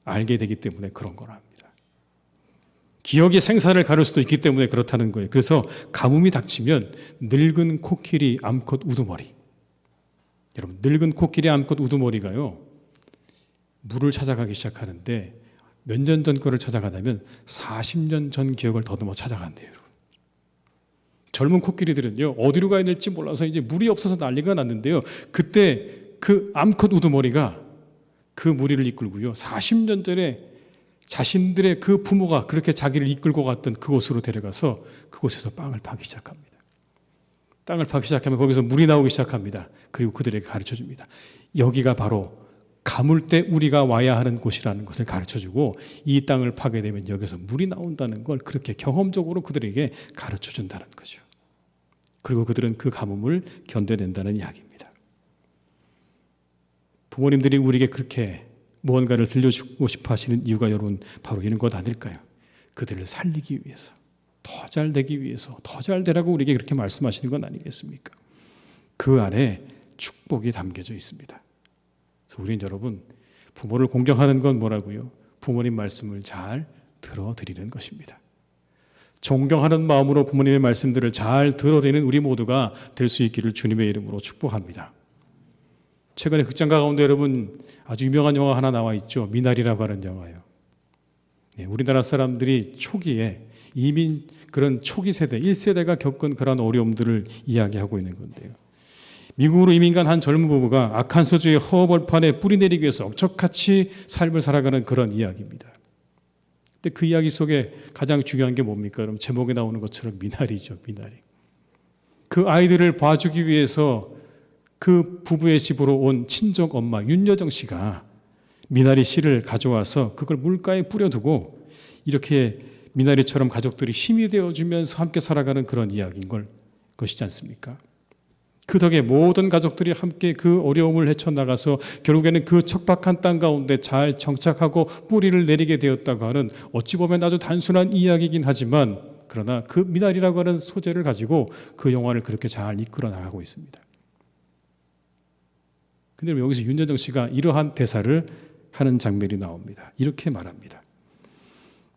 알게 되기 때문에 그런 거랍니다. 기억이 생사를 가를 수도 있기 때문에 그렇다는 거예요. 그래서 가뭄이 닥치면 늙은 코끼리 암컷 우두머리, 여러분, 늙은 코끼리 암컷 우두머리가요 물을 찾아가기 시작하는데 몇 년 전 거를 찾아가냐면 40년 전 기억을 더듬어 찾아간대요. 젊은 코끼리들은요 어디로 가야 될지 몰라서 이제 물이 없어서 난리가 났는데요, 그때 그 암컷 우두머리가 그 무리를 이끌고요 40년 전에 자신들의 그 부모가 그렇게 자기를 이끌고 갔던 그곳으로 데려가서 그곳에서 빵을 파기 시작합니다. 땅을 파기 시작하면 거기서 물이 나오기 시작합니다. 그리고 그들에게 가르쳐줍니다. 여기가 바로 가물 때 우리가 와야 하는 곳이라는 것을 가르쳐주고 이 땅을 파게 되면 여기서 물이 나온다는 걸 그렇게 경험적으로 그들에게 가르쳐준다는 거죠. 그리고 그들은 그 가뭄을 견뎌낸다는 이야기입니다. 부모님들이 우리에게 그렇게 무언가를 들려주고 싶어 하시는 이유가 여러분 바로 이런 것 아닐까요? 그들을 살리기 위해서, 더 잘 되기 위해서, 더 잘 되라고 우리에게 그렇게 말씀하시는 건 아니겠습니까? 그 안에 축복이 담겨져 있습니다. 그래서 우리는 여러분 부모를 공경하는 건 뭐라고요? 부모님 말씀을 잘 들어드리는 것입니다. 존경하는 마음으로 부모님의 말씀들을 잘 들어드리는 우리 모두가 될 수 있기를 주님의 이름으로 축복합니다. 최근에 극장가 가운데 여러분 아주 유명한 영화 하나 나와 있죠. 미나리라고 하는 영화예요. 우리나라 사람들이 초기에 이민 그런 초기 세대 1세대가 겪은 그런 어려움들을 이야기하고 있는 건데요. 미국으로 이민 간 한 젊은 부부가 아칸소주의 허벌판에 뿌리 내리기 위해서 억척같이 삶을 살아가는 그런 이야기입니다. 근데 그 이야기 속에 가장 중요한 게 뭡니까? 여러분, 제목에 나오는 것처럼 미나리죠, 미나리. 그 아이들을 봐주기 위해서 그 부부의 집으로 온 친정 엄마 윤여정 씨가 미나리 씨를 가져와서 그걸 물가에 뿌려두고 이렇게 미나리처럼 가족들이 힘이 되어주면서 함께 살아가는 그런 이야기인 것이지 않습니까? 그 덕에 모든 가족들이 함께 그 어려움을 헤쳐나가서 결국에는 그 척박한 땅 가운데 잘 정착하고 뿌리를 내리게 되었다고 하는, 어찌 보면 아주 단순한 이야기이긴 하지만, 그러나 그 미나리라고 하는 소재를 가지고 그 영화를 그렇게 잘 이끌어 나가고 있습니다. 근데 여기서 윤여정 씨가 이러한 대사를 하는 장면이 나옵니다. 이렇게 말합니다.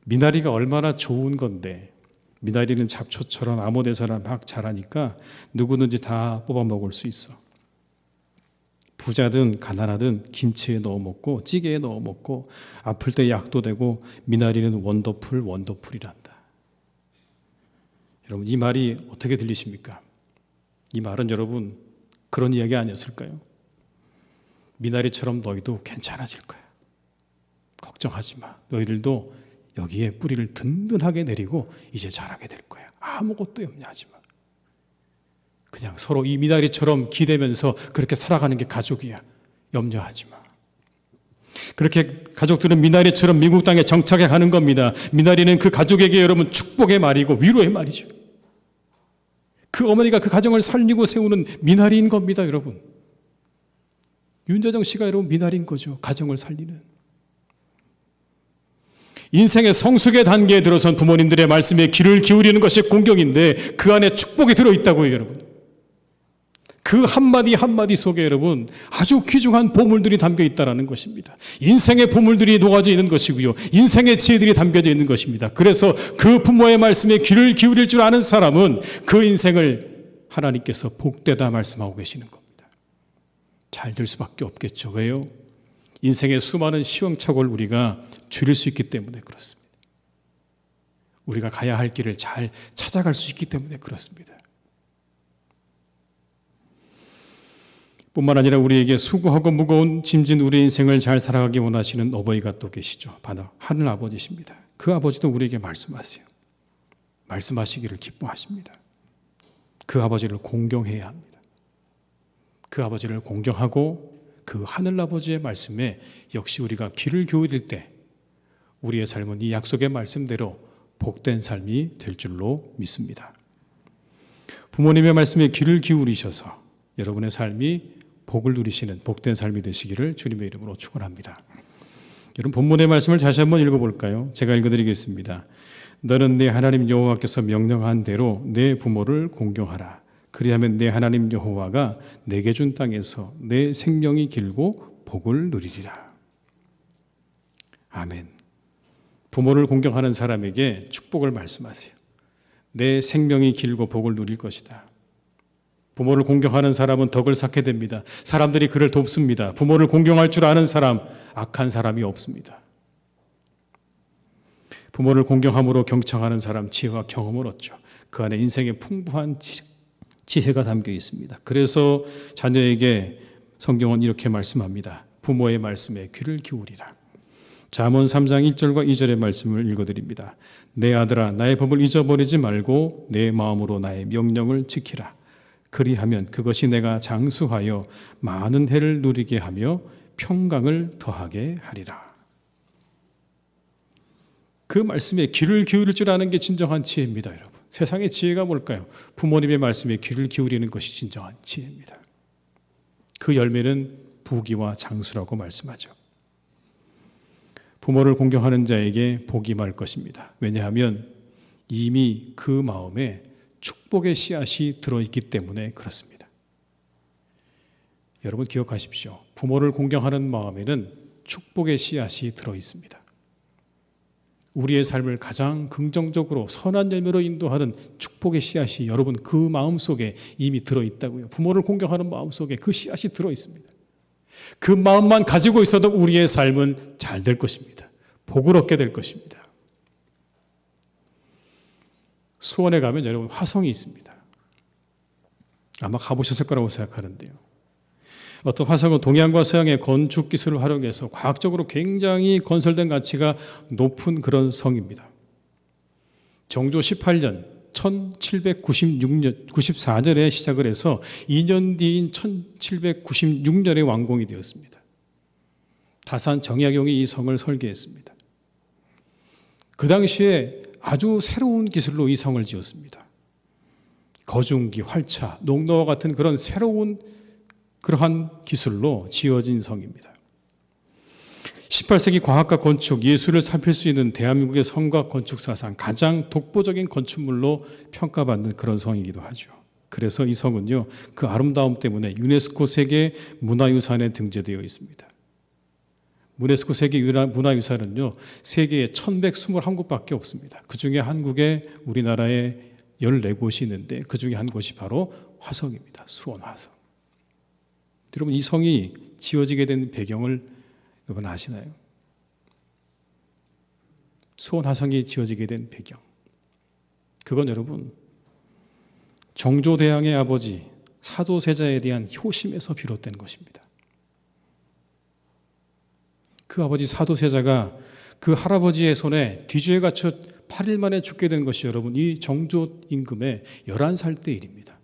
미나리가 얼마나 좋은 건데, 미나리는 잡초처럼 아무 데서나 막 자라니까 누구든지 다 뽑아 먹을 수 있어. 부자든 가난하든 김치에 넣어 먹고 찌개에 넣어 먹고 아플 때 약도 되고, 미나리는 원더풀이란다. 여러분, 이 말이 어떻게 들리십니까? 이 말은 여러분 그런 이야기 아니었을까요? 미나리처럼 너희도 괜찮아질 거야. 걱정하지 마. 너희들도 여기에 뿌리를 든든하게 내리고 이제 자라게 될 거야. 아무것도 염려하지 마. 그냥 서로 이 미나리처럼 기대면서 그렇게 살아가는 게 가족이야. 염려하지 마. 그렇게 가족들은 미나리처럼 미국 땅에 정착해 가는 겁니다. 미나리는 그 가족에게 여러분 축복의 말이고 위로의 말이죠. 그 어머니가 그 가정을 살리고 세우는 미나리인 겁니다, 여러분. 윤여정 씨가 여러분 미나리인 거죠. 가정을 살리는. 인생의 성숙의 단계에 들어선 부모님들의 말씀에 귀를 기울이는 것이 공경인데 그 안에 축복이 들어있다고요, 여러분. 그 한마디 한마디 속에 여러분 아주 귀중한 보물들이 담겨 있다는 것입니다. 인생의 보물들이 녹아져 있는 것이고요, 인생의 지혜들이 담겨져 있는 것입니다. 그래서 그 부모의 말씀에 귀를 기울일 줄 아는 사람은 그 인생을 하나님께서 복되다 말씀하고 계시는 겁니다. 잘 될 수밖에 없겠죠. 왜요? 인생의 수많은 시행착오를 우리가 줄일 수 있기 때문에 그렇습니다. 우리가 가야 할 길을 잘 찾아갈 수 있기 때문에 그렇습니다. 뿐만 아니라 우리에게 수고하고 무거운 짐진 우리 인생을 잘 살아가기 원하시는 어버이가 또 계시죠. 바로 하늘 아버지십니다. 그 아버지도 우리에게 말씀하세요. 말씀하시기를 기뻐하십니다. 그 아버지를 공경해야 합니다. 그 아버지를 공경하고 그 하늘아버지의 말씀에 역시 우리가 귀를 기울일 때 우리의 삶은 이 약속의 말씀대로 복된 삶이 될 줄로 믿습니다. 부모님의 말씀에 귀를 기울이셔서 여러분의 삶이 복을 누리시는 복된 삶이 되시기를 주님의 이름으로 축원합니다. 여러분, 본문의 말씀을 다시 한번 읽어볼까요? 제가 읽어드리겠습니다. 너는 내 하나님 여호와께서 명령한 대로 내 부모를 공경하라. 그리하면 내 하나님 여호와가 내게 준 땅에서 내 생명이 길고 복을 누리리라. 아멘. 부모를 공경하는 사람에게 축복을 말씀하세요. 내 생명이 길고 복을 누릴 것이다. 부모를 공경하는 사람은 덕을 쌓게 됩니다. 사람들이 그를 돕습니다. 부모를 공경할 줄 아는 사람, 악한 사람이 없습니다. 부모를 공경함으로 경청하는 사람, 지혜와 경험을 얻죠. 그 안에 인생의 풍부한 지혜가 담겨 있습니다. 그래서 자녀에게 성경은 이렇게 말씀합니다. 부모의 말씀에 귀를 기울이라. 잠언 3장 1절과 2절의 말씀을 읽어드립니다. 내 아들아, 나의 법을 잊어버리지 말고 내 마음으로 나의 명령을 지키라. 그리하면 그것이 내가 장수하여 많은 해를 누리게 하며 평강을 더하게 하리라. 그 말씀에 귀를 기울일 줄 아는 게 진정한 지혜입니다, 여러분. 세상의 지혜가 뭘까요? 부모님의 말씀에 귀를 기울이는 것이 진정한 지혜입니다. 그 열매는 부귀와 장수라고 말씀하죠. 부모를 공경하는 자에게 복이 말 것입니다. 왜냐하면 이미 그 마음에 축복의 씨앗이 들어있기 때문에 그렇습니다. 여러분 기억하십시오. 부모를 공경하는 마음에는 축복의 씨앗이 들어있습니다. 우리의 삶을 가장 긍정적으로 선한 열매로 인도하는 축복의 씨앗이 여러분 그 마음속에 이미 들어있다고요. 부모를 공경하는 마음속에 그 씨앗이 들어있습니다. 그 마음만 가지고 있어도 우리의 삶은 잘 될 것입니다. 복을 얻게 될 것입니다. 수원에 가면 여러분 화성이 있습니다. 아마 가보셨을 거라고 생각하는데요. 어떤 화성은 동양과 서양의 건축 기술을 활용해서 과학적으로 굉장히 건설된 가치가 높은 그런 성입니다. 정조 18년 1794년에 시작을 해서 2년 뒤인 1796년에 완공이 되었습니다. 다산 정약용이 이 성을 설계했습니다. 그 당시에 아주 새로운 기술로 이 성을 지었습니다. 거중기, 활차, 농로와 같은 그런 새로운 그러한 기술로 지어진 성입니다. 18세기 과학과 건축, 예술을 살필 수 있는 대한민국의 성과 건축 사상 가장 독보적인 건축물로 평가받는 그런 성이기도 하죠. 그래서 이 성은요, 그 아름다움 때문에 유네스코 세계 문화유산에 등재되어 있습니다. 유네스코 세계 문화유산은요, 세계에 1121곳밖에 없습니다. 그 중에 한국에 우리나라에 14곳이 있는데 그 중에 한 곳이 바로 화성입니다. 수원 화성. 여러분, 이 성이 지어지게 된 배경을 여러분 아시나요? 수원 화성이 지어지게 된 배경. 그건 여러분, 정조대왕의 아버지 사도세자에 대한 효심에서 비롯된 것입니다. 그 아버지 사도세자가 그 할아버지의 손에 뒤주에 갇혀 8일 만에 죽게 된 것이 여러분, 이 정조 임금의 11살 때 일입니다.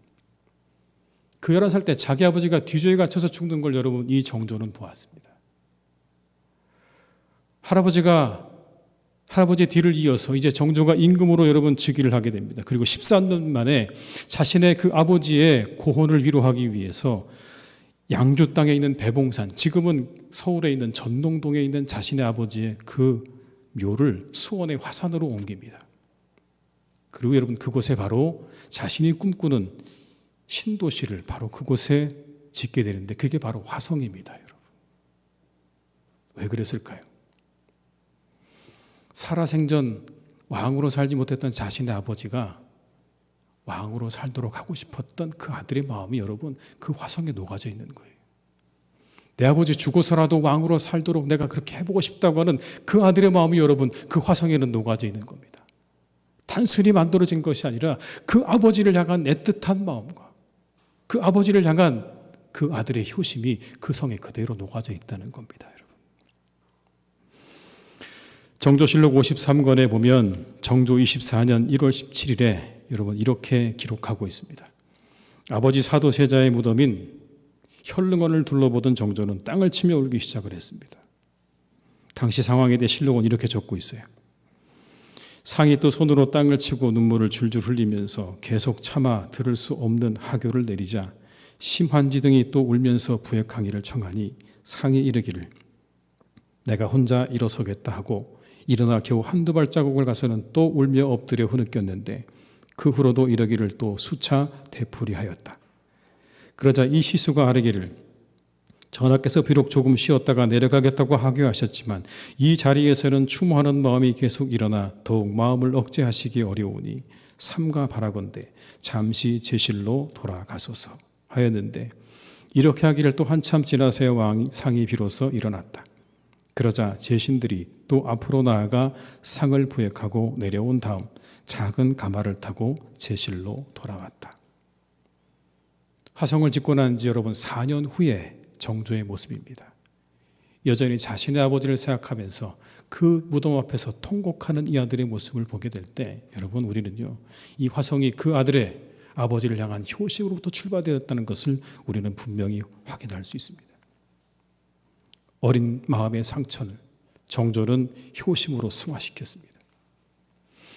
그 11살 때 자기 아버지가 뒤주에 갇혀서 죽는 걸 여러분, 이 정조는 보았습니다. 할아버지의 뒤를 이어서 이제 정조가 임금으로 여러분 즉위를 하게 됩니다. 그리고 13년 만에 자신의 그 아버지의 고혼을 위로하기 위해서 양주 땅에 있는 배봉산, 지금은 서울에 있는 전농동에 있는 자신의 아버지의 그 묘를 수원의 화산으로 옮깁니다. 그리고 여러분, 그곳에 바로 자신이 꿈꾸는 신도시를 바로 그곳에 짓게 되는데 그게 바로 화성입니다, 여러분. 왜 그랬을까요? 살아생전 왕으로 살지 못했던 자신의 아버지가 왕으로 살도록 하고 싶었던 그 아들의 마음이 여러분, 그 화성에 녹아져 있는 거예요. 내 아버지 죽어서라도 왕으로 살도록 내가 그렇게 해보고 싶다고 하는 그 아들의 마음이 여러분, 그 화성에는 녹아져 있는 겁니다. 단순히 만들어진 것이 아니라 그 아버지를 향한 애틋한 마음과 그 아버지를 향한 그 아들의 효심이 그 성에 그대로 녹아져 있다는 겁니다, 여러분. 정조실록 53권에 보면 정조 24년 1월 17일에 여러분 이렇게 기록하고 있습니다. 아버지 사도세자의 무덤인 현릉원을 둘러보던 정조는 땅을 치며 울기 시작을 했습니다. 당시 상황에 대해 실록은 이렇게 적고 있어요. 상이 또 손으로 땅을 치고 눈물을 줄줄 흘리면서 계속 참아 들을 수 없는 하교를 내리자 심환지 등이 또 울면서 부액항의를 청하니 상이 이르기를 내가 혼자 일어서겠다 하고 일어나 겨우 한두 발자국을 가서는 또 울며 엎드려 흐느꼈는데 그 후로도 이러기를 또 수차 되풀이하였다. 그러자 이 시수가 아뢰기를 전하께서 비록 조금 쉬었다가 내려가겠다고 하교하셨지만 이 자리에서는 추모하는 마음이 계속 일어나 더욱 마음을 억제하시기 어려우니 삼가 바라건대 잠시 제실로 돌아가소서 하였는데 이렇게 하기를 또 한참 지나서야 상이 비로소 일어났다. 그러자 제신들이 또 앞으로 나아가 상을 부액하고 내려온 다음 작은 가마를 타고 제실로 돌아왔다. 화성을 짓고 난 지 여러분 4년 후에 정조의 모습입니다. 여전히 자신의 아버지를 생각하면서 그 무덤 앞에서 통곡하는 이 아들의 모습을 보게 될 때 여러분, 우리는요, 이 화성이 그 아들의 아버지를 향한 효심으로부터 출발되었다는 것을 우리는 분명히 확인할 수 있습니다. 어린 마음의 상처를 정조는 효심으로 승화시켰습니다.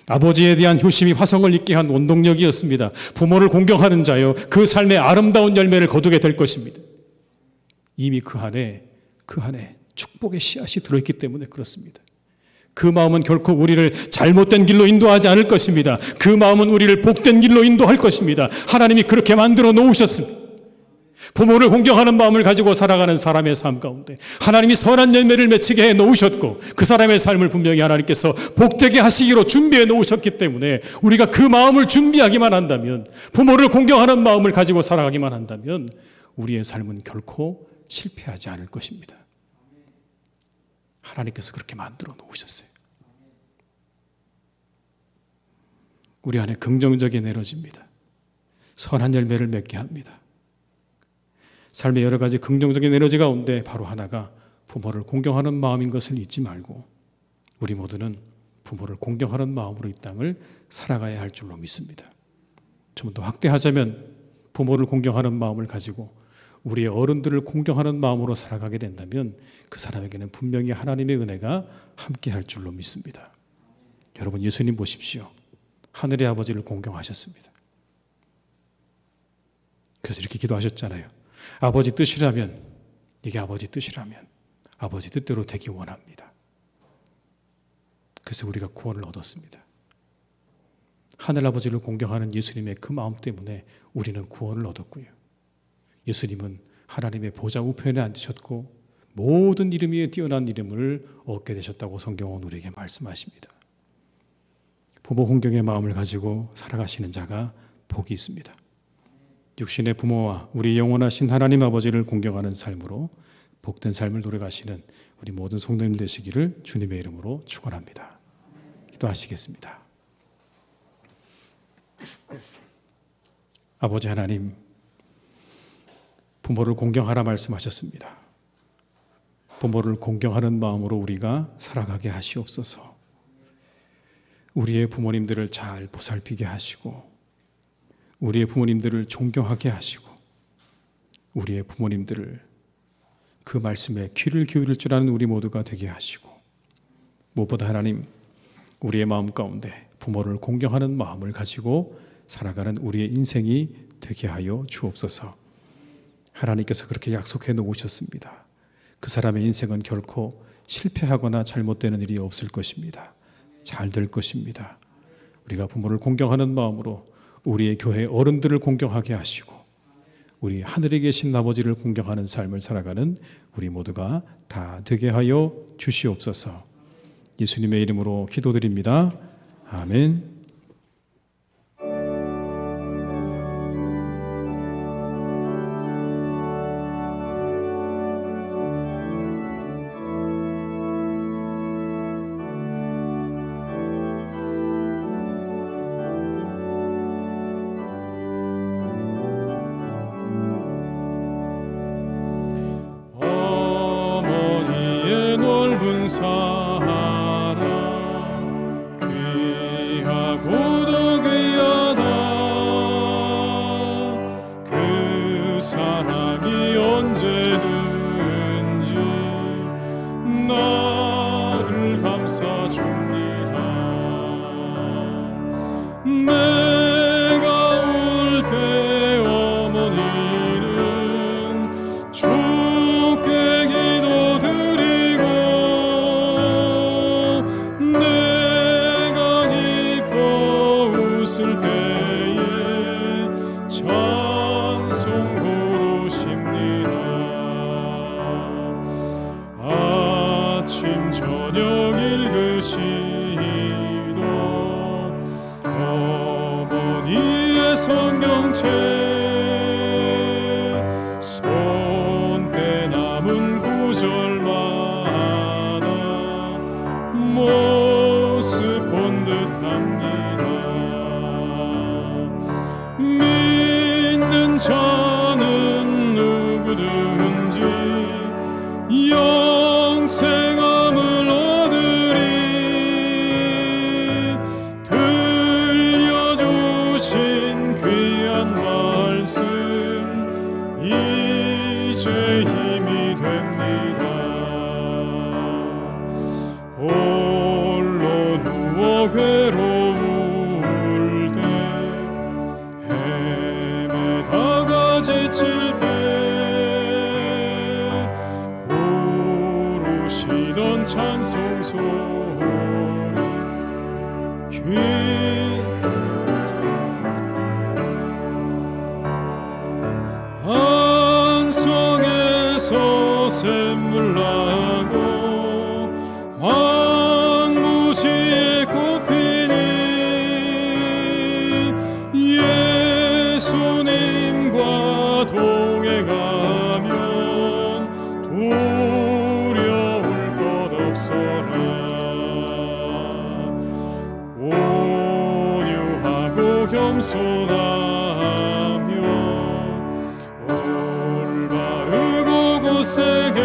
아버지에 대한 효심이 화성을 있게 한 원동력이었습니다. 부모를 공경하는 자여 그 삶의 아름다운 열매를 거두게 될 것입니다. 이미 그 안에 축복의 씨앗이 들어있기 때문에 그렇습니다. 그 마음은 결코 우리를 잘못된 길로 인도하지 않을 것입니다. 그 마음은 우리를 복된 길로 인도할 것입니다. 하나님이 그렇게 만들어 놓으셨습니다. 부모를 공경하는 마음을 가지고 살아가는 사람의 삶 가운데 하나님이 선한 열매를 맺히게 해 놓으셨고 그 사람의 삶을 분명히 하나님께서 복되게 하시기로 준비해 놓으셨기 때문에 우리가 그 마음을 준비하기만 한다면, 부모를 공경하는 마음을 가지고 살아가기만 한다면 우리의 삶은 결코 실패하지 않을 것입니다. 하나님께서 그렇게 만들어 놓으셨어요. 우리 안에 긍정적인 에너지입니다. 선한 열매를 맺게 합니다. 삶의 여러 가지 긍정적인 에너지 가운데 바로 하나가 부모를 공경하는 마음인 것을 잊지 말고 우리 모두는 부모를 공경하는 마음으로 이 땅을 살아가야 할 줄로 믿습니다. 좀 더 확대하자면 부모를 공경하는 마음을 가지고 우리의 어른들을 공경하는 마음으로 살아가게 된다면 그 사람에게는 분명히 하나님의 은혜가 함께 할 줄로 믿습니다. 여러분, 예수님 보십시오. 하늘의 아버지를 공경하셨습니다. 그래서 이렇게 기도하셨잖아요. 아버지 뜻이라면, 이게 아버지 뜻이라면 아버지 뜻대로 되기 원합니다. 그래서 우리가 구원을 얻었습니다. 하늘아버지를 공경하는 예수님의 그 마음 때문에 우리는 구원을 얻었고요. 예수님은 하나님의 보좌 우편에 앉으셨고 모든 이름 위에 뛰어난 이름을 얻게 되셨다고 성경은 우리에게 말씀하십니다. 부모 공경의 마음을 가지고 살아가시는 자가 복이 있습니다. 육신의 부모와 우리 영원하신 하나님 아버지를 공경하는 삶으로 복된 삶을 누려가시는 우리 모든 성도님 되시기를 주님의 이름으로 축원합니다. 기도하시겠습니다. 아버지 하나님, 부모를 공경하라 말씀하셨습니다. 부모를 공경하는 마음으로 우리가 살아가게 하시옵소서. 우리의 부모님들을 잘 보살피게 하시고 우리의 부모님들을 존경하게 하시고 우리의 부모님들을 그 말씀에 귀를 기울일 줄 아는 우리 모두가 되게 하시고 무엇보다 하나님, 우리의 마음 가운데 부모를 공경하는 마음을 가지고 살아가는 우리의 인생이 되게 하여 주옵소서. 하나님께서 그렇게 약속해 놓으셨습니다. 그 사람의 인생은 결코 실패하거나 잘못되는 일이 없을 것입니다. 잘 될 것입니다. 우리가 부모를 공경하는 마음으로 우리의 교회 어른들을 공경하게 하시고 우리 하늘에 계신 아버지를 공경하는 삶을 살아가는 우리 모두가 다 되게 하여 주시옵소서. 예수님의 이름으로 기도드립니다. 아멘. 어머니의 넓은 사랑 귀하고도 귀하다. 그 사랑이 언제든지 나를 감싸줍니다. 내가 울 때 어머니는 주께 기도드리고 내가 기뻐 웃을 때에 찬송 부르십니다. 아침 저녁 읽으시도 어머니의 성경책 손때 남은 구절마다 모습 본 듯합니다. 믿는 자는 누구든지 영생함을 얻으리. 들려주신 귀한 말씀 이제 힘이 됩니다. 홀로 누워 괴로울 때 헤매다가 지칠 때 부르시던 찬송 소리 안성에서 샘물 나고 황무지에 꽃피니 예수님과 동행하면 두려울 것 없어라. 온유하고 겸손함 일세계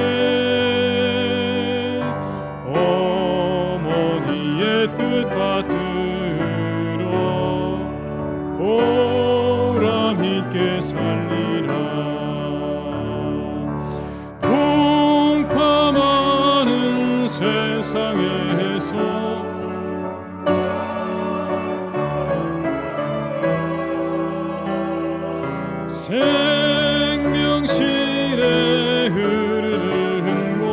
어머니의 뜻 받들어 보람 있게 살리라. 풍파많은 세상에서 생명실에 흐르는 곳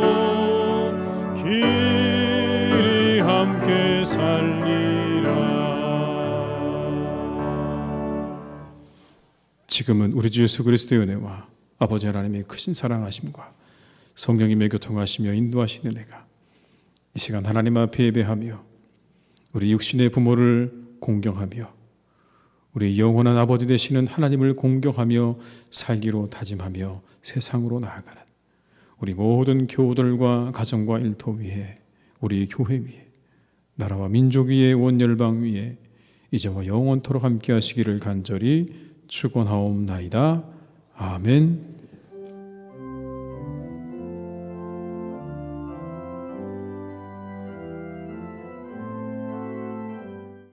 길이 함께 살리라. 지금은 우리 주 예수 그리스도의 은혜와 아버지 하나님의 크신 사랑하심과 성령님의 교통하시며 인도하시는 은혜가 이 시간 하나님 앞에 예배하며 우리 육신의 부모를 공경하며 우리 영원한 아버지 되시는 하나님을 공경하며 살기로 다짐하며 세상으로 나아가는 우리 모든 교우들과 가정과 일터 위에 우리 교회 위에 나라와 민족 위에 원열방 위에 이제와 영원토록 함께 하시기를 간절히 축원하옵나이다. 아멘.